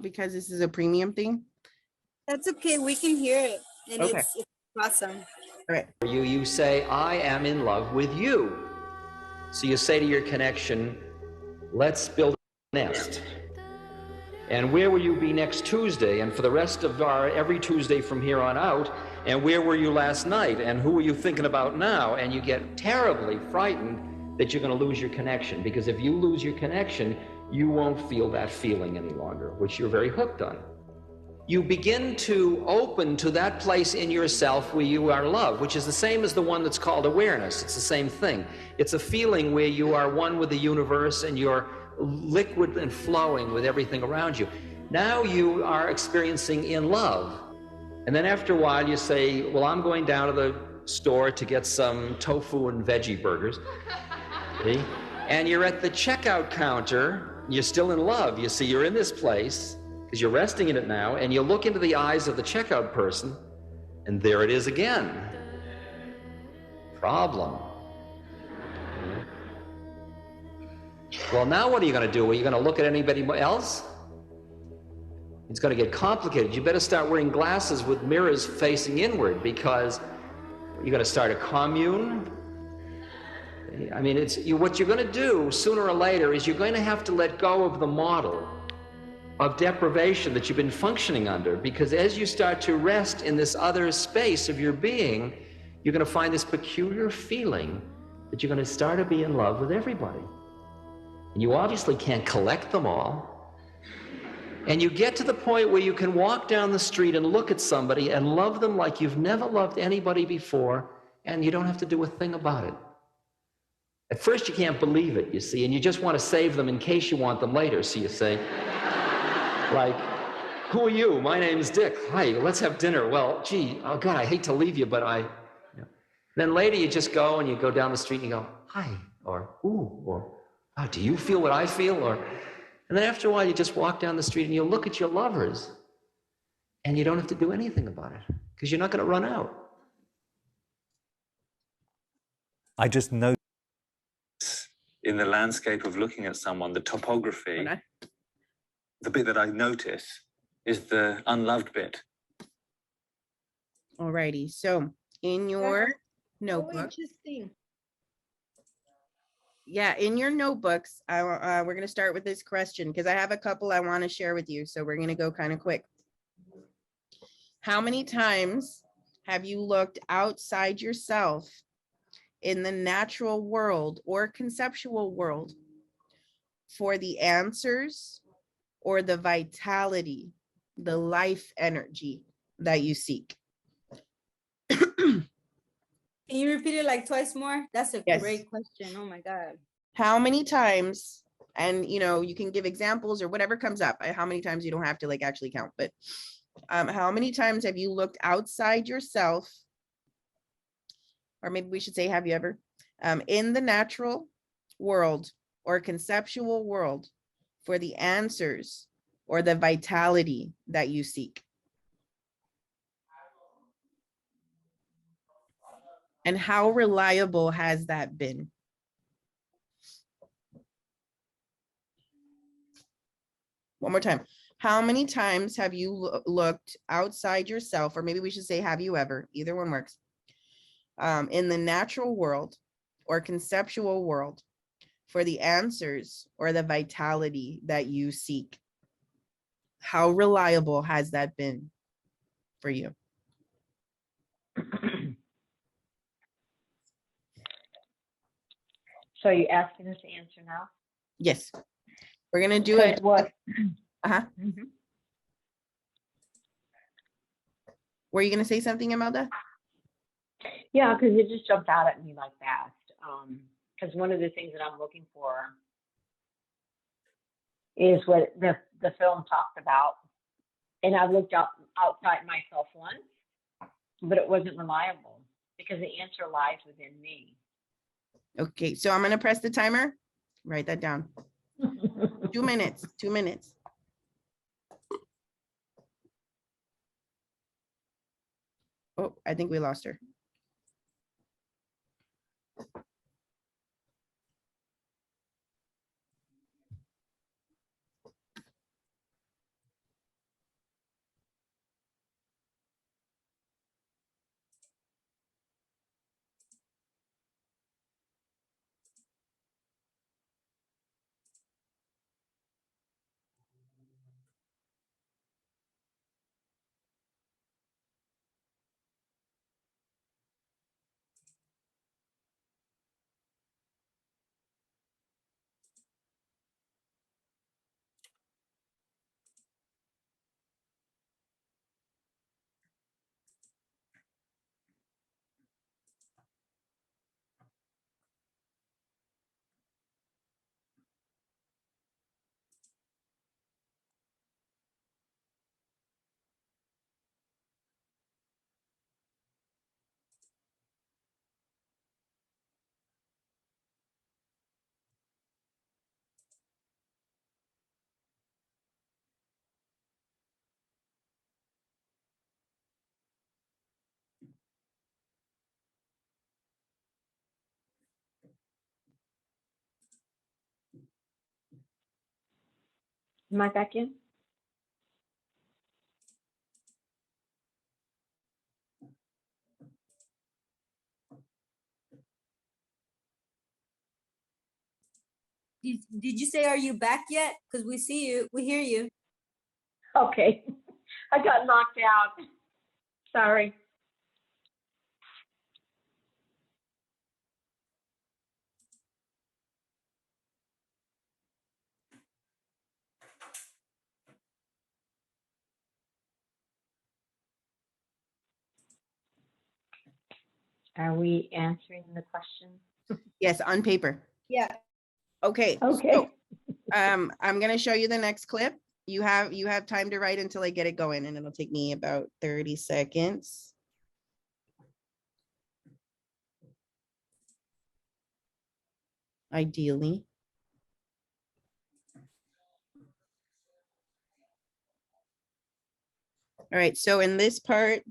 because this is a premium thing. That's okay. We can hear it. And Okay. it's awesome. All right. you, you say, I am in love with you. So you say to your connection, let's build a nest. And where will you be next Tuesday? And for the rest of every Tuesday from here on out, and where were you last night? And who are you thinking about now? And you get terribly frightened that you're going to lose your connection, because if you lose your connection, you won't feel that feeling any longer, which you're very hooked on. You begin to open to that place in yourself where you are love, which is the same as the one that's called awareness. It's the same thing. It's a feeling where you are one with the universe and you're liquid and flowing with everything around you. Now you are experiencing in love. And then after a while you say, well, I'm going down to the store to get some tofu and veggie burgers. See? And you're at the checkout counter, you're still in love. You see, you're in this place, because you're resting in it now, and you look into the eyes of the checkout person, and there it is again. Problem. Well, now what are you going to do? Are you going to look at anybody else? It's going to get complicated. You better start wearing glasses with mirrors facing inward, because you're going to start a commune. I mean, what you're going to do sooner or later is you're going to have to let go of the model of deprivation that you've been functioning under, because as you start to rest in this other space of your being, you're going to find this peculiar feeling that you're going to start to be in love with everybody. And you obviously can't collect them all. And you get to the point where you can walk down the street and look at somebody and love them like you've never loved anybody before, and you don't have to do a thing about it. At first you can't believe it, you see, and you just want to save them in case you want them later, so you say, like, who are you? My name's Dick. Hi, let's have dinner. Well, gee, oh God, I hate to leave you, but Then later you just go and you go down the street and you go, hi, or ooh, or oh, do you feel what I feel? And then after a while you just walk down the street and you look at your lovers and you don't have to do anything about it because you're not going to run out. I just know in the landscape of looking at someone, the topography, the bit that I notice is the unloved bit. Alrighty, so in your Oh, notebook, interesting. yeah, in your notebooks, we're going to start with this question because I have a couple I want to share with you. So we're going to go kind of quick. How many times have you looked outside yourself in the natural world or conceptual world for the answers or the vitality, the life energy that you seek? Can you repeat it like twice more? That's a Yes. great question. Oh my God. How many times, and you can give examples or whatever comes up, how many times, you don't have to like actually count, but how many times have you looked outside yourself, or maybe we should say, have you ever, in the natural world or conceptual world for the answers or the vitality that you seek? And how reliable has that been? One more time. How many times have you looked outside yourself, or maybe we should say, have you ever, either one works, in the natural world or conceptual world for the answers or the vitality that you seek? How reliable has that been for you? So you're asking us to answer now? Yes. We're going to do Because it. what? Uh-huh. Mhm. Were you going to say something, Imelda? Yeah, because it just jumped out at me like that. Because one of the things that I'm looking for is what the film talked about. And I've looked outside myself once, but it wasn't reliable because the answer lies within me. Okay, so I'm going to press the timer. Write that down. 2 minutes, 2 minutes. Oh, I think we lost her. Am I back in? Did you say, are you back yet? Because we see you, we hear you. Okay. I got knocked out. Sorry. Are we answering the question? Yes, on paper. Yeah. Okay. Okay. So, I'm gonna show you the next clip. You have time to write until I get it going, and it'll take me about 30 seconds. Ideally. All right, so in this part,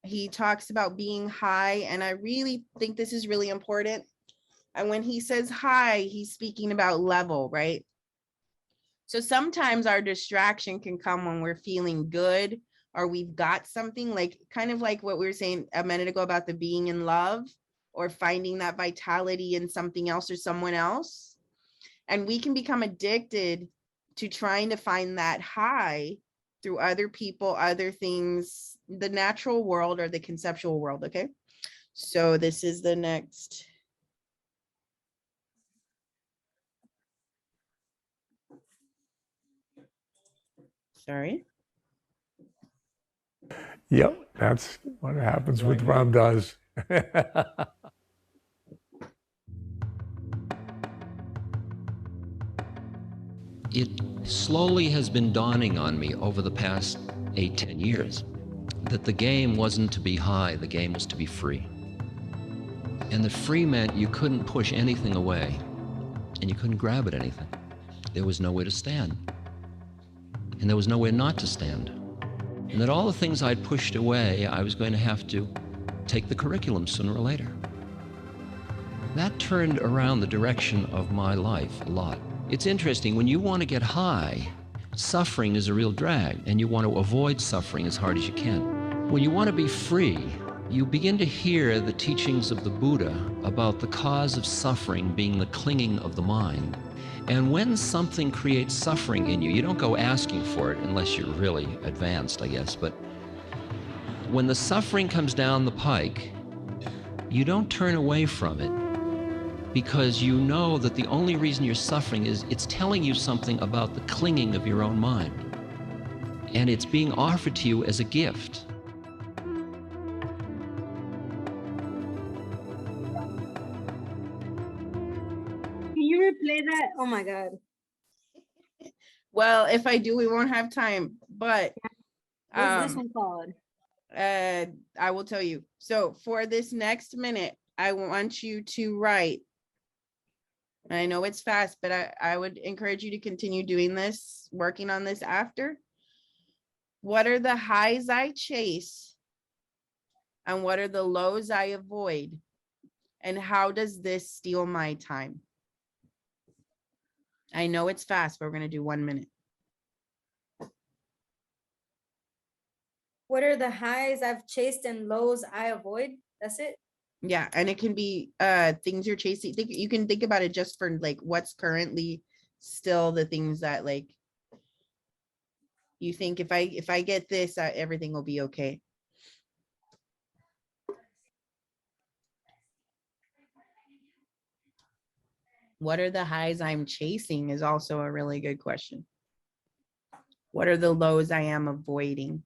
he talks about being high, and I really think this is really important. And when he says high, he's speaking about level, right? So sometimes our distraction can come when we're feeling good or we've got something, like kind of like what we were saying a minute ago about the being in love or finding that vitality in something else or someone else. And we can become addicted to trying to find that high through other people, other things, the natural world or the conceptual world. Okay. So this is the next. Sorry. Yep, that's what happens with Ram Dass. It slowly has been dawning on me over the past 8-10 years that the game wasn't to be high, the game was to be free. And that free meant you couldn't push anything away and you couldn't grab at anything. There was nowhere to stand. And there was nowhere not to stand. And that all the things I'd pushed away, I was going to have to take the curriculum sooner or later. That turned around the direction of my life a lot. It's interesting, when you want to get high, suffering is a real drag, and you want to avoid suffering as hard as you can. When you want to be free, you begin to hear the teachings of the Buddha about the cause of suffering being the clinging of the mind. And when something creates suffering in you, you don't go asking for it unless you're really advanced, I guess, but when the suffering comes down the pike, you don't turn away from it, because you know that the only reason you're suffering is it's telling you something about the clinging of your own mind. And it's being offered to you as a gift. Can you replay that? Oh my God. Well, if I do, we won't have time, but What's this one called? I will tell you. So for this next minute, I want you to write. I know it's fast, but I would encourage you to continue doing this, working on this after. What are the highs I chase? And what are the lows I avoid? And how does this steal my time? I know it's fast, but we're going to do 1 minute. What are the highs I've chased and lows I avoid? That's it. Yeah, and it can be things you're chasing. You can think about it just for like what's currently still the things that like you think if I get this, everything will be okay. What are the highs I'm chasing is also a really good question. What are the lows I am avoiding?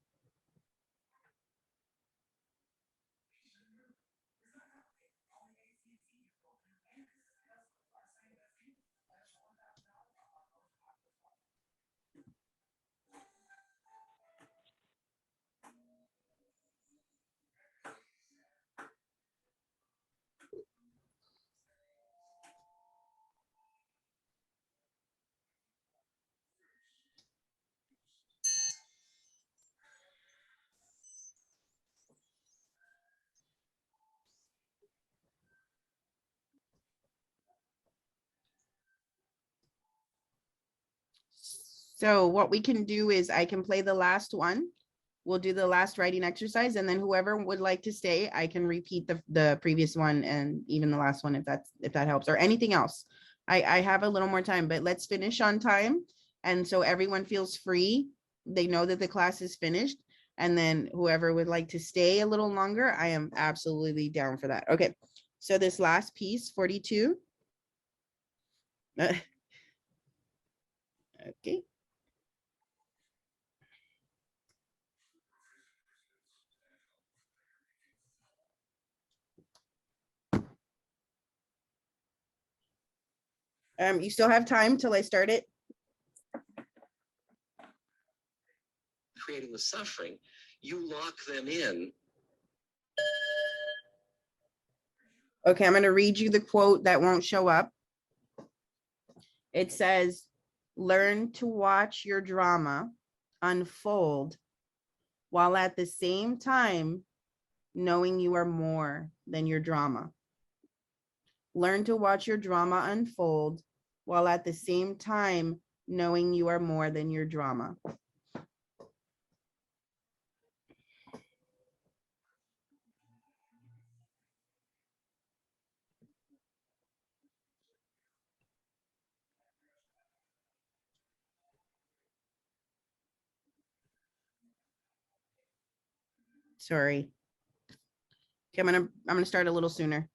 So what we can do is I can play the last one. We'll do the last writing exercise, and then whoever would like to stay, I can repeat the previous one and even the last one if that helps, or anything else. I have a little more time, but let's finish on time. And so everyone feels free. They know that the class is finished. And then whoever would like to stay a little longer, I am absolutely down for that. Okay. So this last piece, 42. Okay. You still have time till I start it? Creating the suffering, you lock them in. Okay, I'm going to read you the quote that won't show up. It says, learn to watch your drama unfold while at the same time knowing you are more than your drama. Learn to watch your drama unfold while at the same time knowing you are more than your drama. Sorry. Okay, I'm gonna start a little sooner.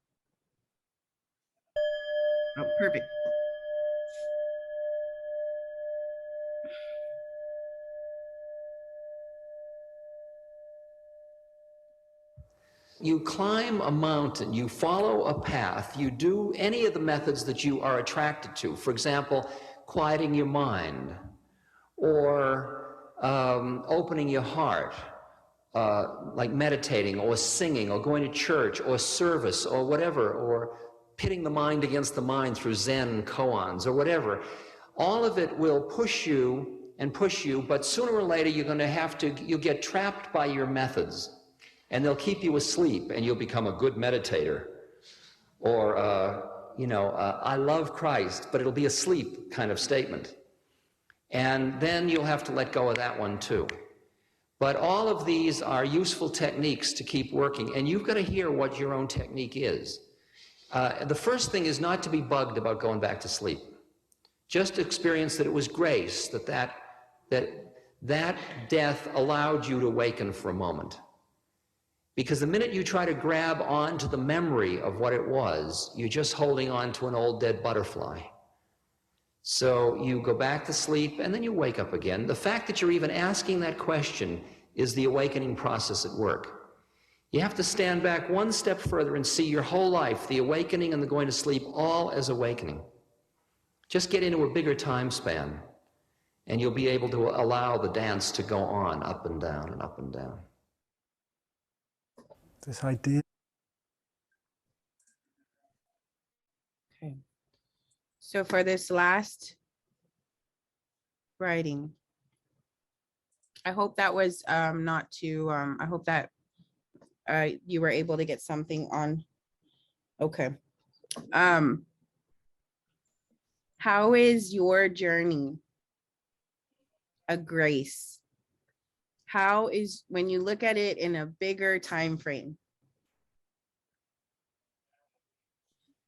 Oh, perfect. You climb a mountain, you follow a path, you do any of the methods that you are attracted to. For example, quieting your mind, or opening your heart, like meditating or singing or going to church or service or whatever, or pitting the mind against the mind through Zen koans or whatever. All of it will push you and push you, but sooner or later you'll get trapped by your methods, and they'll keep you asleep, and you'll become a good meditator. Or, I love Christ, but it'll be a sleep kind of statement. And then you'll have to let go of that one too. But all of these are useful techniques to keep working, and you've got to hear what your own technique is. The first thing is not to be bugged about going back to sleep. Just experience that it was grace, that death allowed you to awaken for a moment. Because the minute you try to grab onto the memory of what it was, you're just holding on to an old dead butterfly. So you go back to sleep and then you wake up again. The fact that you're even asking that question is the awakening process at work. You have to stand back one step further and see your whole life, the awakening and the going to sleep, all as awakening. Just get into a bigger time span, and you'll be able to allow the dance to go on up and down and up and down. This idea. Okay. So for this last writing, I hope that was not too, I hope that you were able to get something on. Okay. How is your journey a grace? How is, when you look at it in a bigger time frame,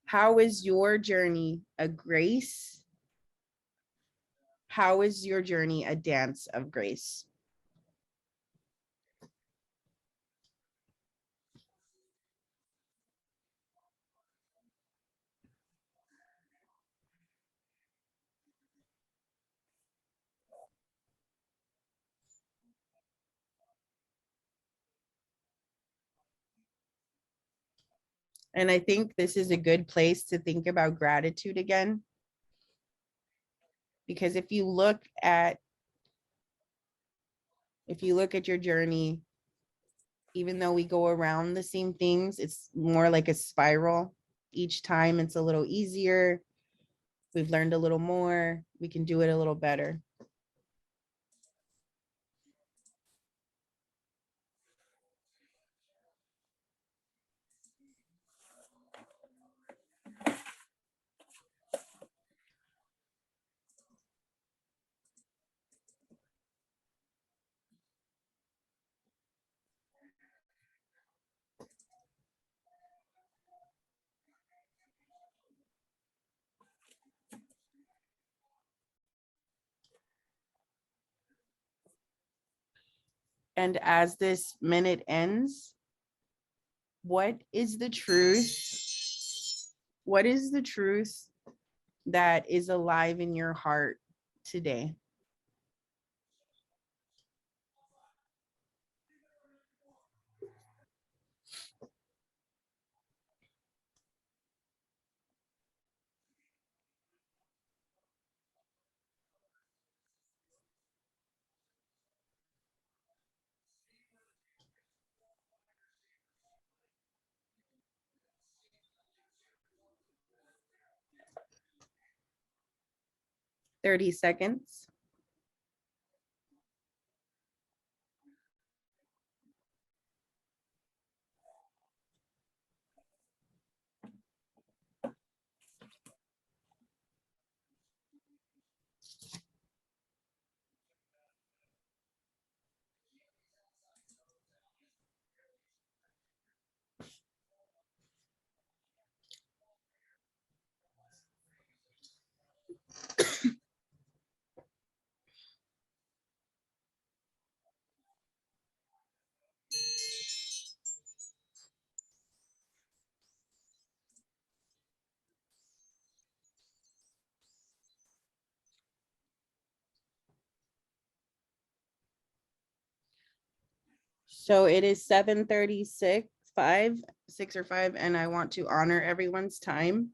how is your journey a grace? How is your journey a dance of grace? And I think this is a good place to think about gratitude again. Because if you look at your journey, even though we go around the same things, it's more like a spiral. Each time it's a little easier. We've learned a little more. We can do it a little better. And as this minute ends, what is the truth? What is the truth that is alive in your heart today? Thirty seconds. So it is 7:36, 6 or 5, and I want to honor everyone's time.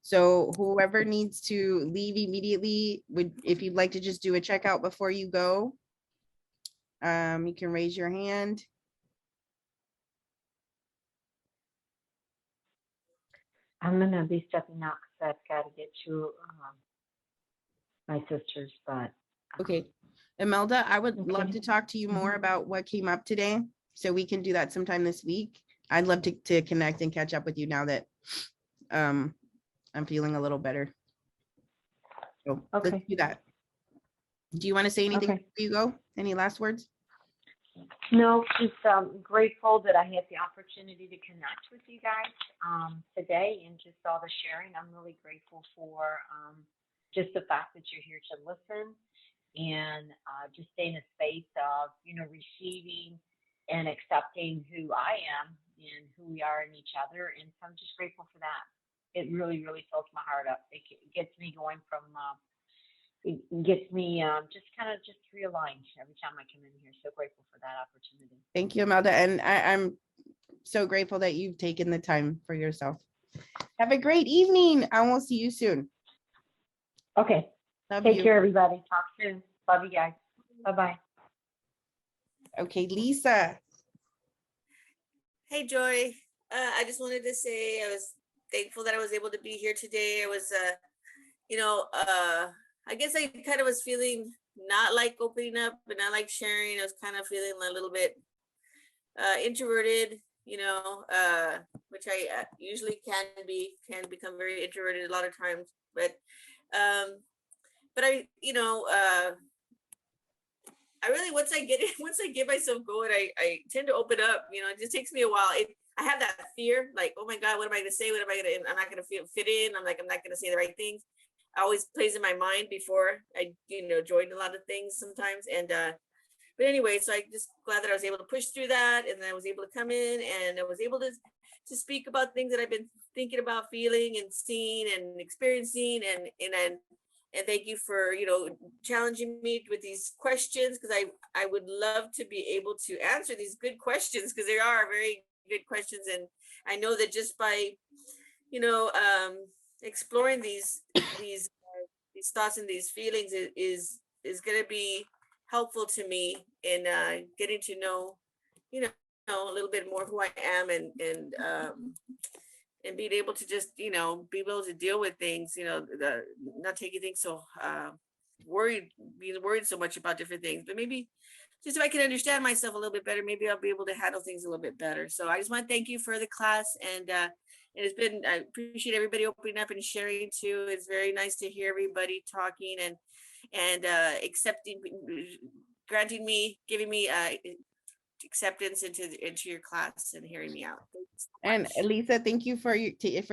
So whoever needs to leave immediately, if you'd like to just do a checkout before you go, you can raise your hand. I'm gonna be stepping out because I've got to get to my sister's, but Okay. Imelda, I would love Okay. to talk to you more about what came up today. So we can do that sometime this week. I'd love to connect and catch up with you now that I'm feeling a little better. So let's Okay. do that. Do you want to say anything Okay. before you go? Any last words? No, just grateful that I had the opportunity to connect with you guys today and just all the sharing. I'm really grateful for just the fact that you're here to listen and just stay in a space of, receiving and accepting who I am and who we are in each other. And so I'm just grateful for that. It really, really fills my heart up. It gets me going from it gets me just kind of just realigned every time I come in here. So grateful for that opportunity. Thank you, Imelda. And I'm so grateful that you've taken the time for yourself. Have a great evening. I will see you soon. Okay. Love Take you. care, everybody. Talk soon. Love you guys. Bye-bye. Okay, Lisa. Hey, Joy. I just wanted to say I was thankful that I was able to be here today. I was, I guess I kind of was feeling not like opening up and not like sharing. I was kind of feeling a little bit introverted, which I usually can become very introverted a lot of times. But I really, once I get myself going, I tend to open up. It just takes me a while. I have that fear, like, oh my God, what am I going to say? What am I going to? I'm not going to fit in. I'm not going to say the right things. It always plays in my mind before I, join a lot of things sometimes. And but anyway, so I just glad that I was able to push through that, and then I was able to come in and I was able to speak about things that I've been thinking about, feeling and seeing and experiencing, and thank you for challenging me with these questions, because I would love to be able to answer these good questions, because they are very good questions, and I know that just by exploring these thoughts and these feelings is going to be helpful to me in getting to know a little bit more who I am, and being able to just be able to deal with things, not taking things so being worried so much about different things, but maybe just if I can understand myself a little bit better, maybe I'll be able to handle things a little bit better. So I just want to thank you for the class, and I appreciate everybody opening up and sharing too. It's very nice to hear everybody talking and accepting, giving me acceptance into your class and hearing me out. And Lisa, thank you for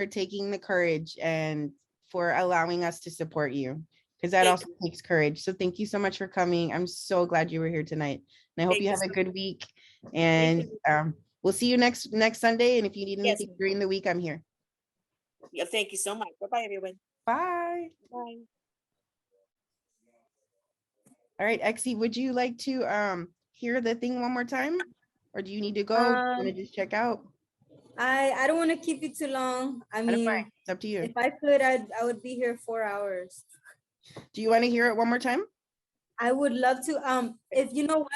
taking the courage and for allowing us to support you, because that Thank also takes courage. So thank you so much for coming. I'm so glad you were here tonight. And I hope Thank you you have a so good week. And we'll see you next Sunday. And if you need Yes. anything during the week, I'm here. Yeah, thank you so much. Bye-bye, everyone. Bye. Bye. All right, Exie, would you like to hear the thing one more time? Or do you need to go? Do you want to just check out? I don't want to keep you too long. I I don't mind. mean, It's up to you. if I could, I would be here 4 hours. Do you want to hear it one more time? I would love to. If you know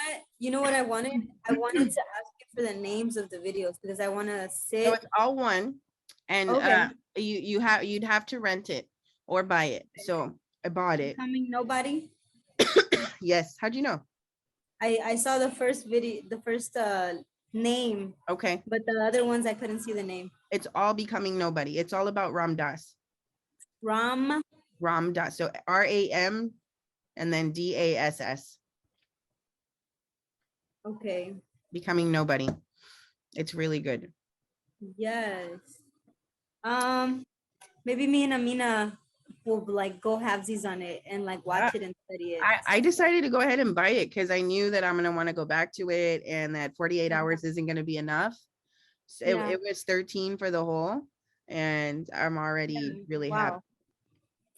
what I wanted. I wanted to ask you for the names of the videos because I want to So sit. it's all one, and Okay. you'd have to rent it or buy it. So I bought it. Becoming Nobody. Yes. How'd you know? I saw the first video, the first name, Okay. but the other ones I couldn't see the name. It's all Becoming Nobody. It's all about Ram Dass. Ram. Ram Dass. So RAM and then DASS. Okay. Becoming Nobody. It's really good. Yes. Maybe me and Amina will like go halvesies on it and like watch it and study it. I decided to go ahead and buy it because I knew that I'm going to want to go back to it and that 48 hours isn't going to be enough. So Yeah. it was 13 for the whole, and I'm already Yeah. really happy. Wow.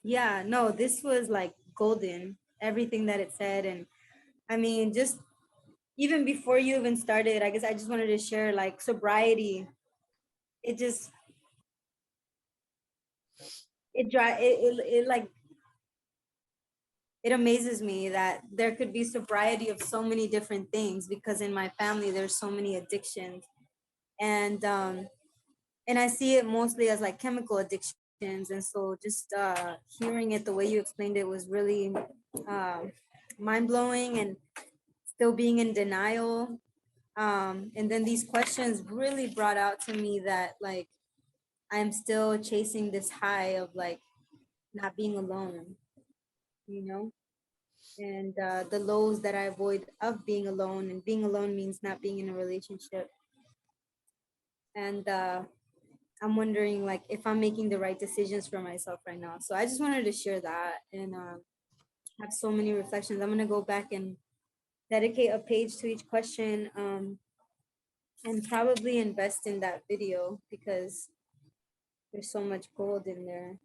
Yeah, no, this was like golden, everything that it said. And I mean, just even before you even started, I guess I just wanted to share like sobriety. It amazes me that there could be sobriety of so many different things, because in my family there's so many addictions, and I see it mostly as like chemical addictions. And so just hearing it the way you explained it was really mind-blowing, and still being in denial. And then these questions really brought out to me that like I'm still chasing this high of like not being alone, you know, and the lows that I avoid of being alone. And being alone means not being in a relationship. And I'm wondering like if I'm making the right decisions for myself right now. So I just wanted to share that, and have so many reflections. I'm gonna go back and dedicate a page to each question, and probably invest in that video because there's so much gold in there.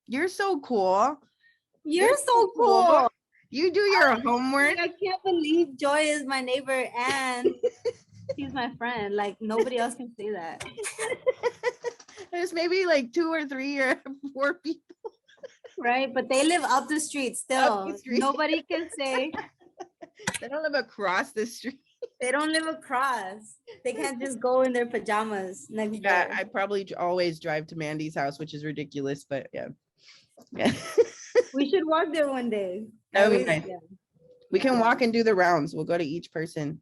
You're so cool. You're so cool. You do your homework. I can't believe Joy is my neighbor and she's my friend. Like nobody else can say that. There's maybe like 2 or 3 or 4 people. Right? But they live up the street still. the street. Nobody can say They don't live across the street. they don't live across. They can't just go in their pajamas next Yeah, door. I probably always drive to Mandy's house, which is ridiculous, but yeah. Yeah. We should walk there one day. That would be Always- nice. yeah. We can walk and do the rounds. We'll go to each person.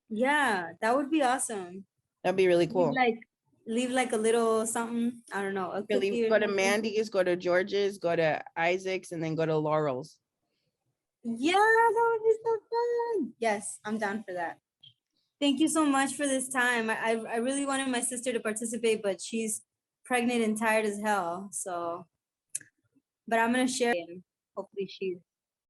Yeah, that would be awesome. That'd be really cool. Leave like a little something. I don't know. A Really, cookie or go to something. Mandy's, go to George's, go to Isaac's, and then go to Laurel's. Yeah, that would be so fun. Yes, I'm down for that. Thank you so much for this time. I really wanted my sister to participate, but she's pregnant and tired as hell. So, but I'm gonna share, and hopefully she's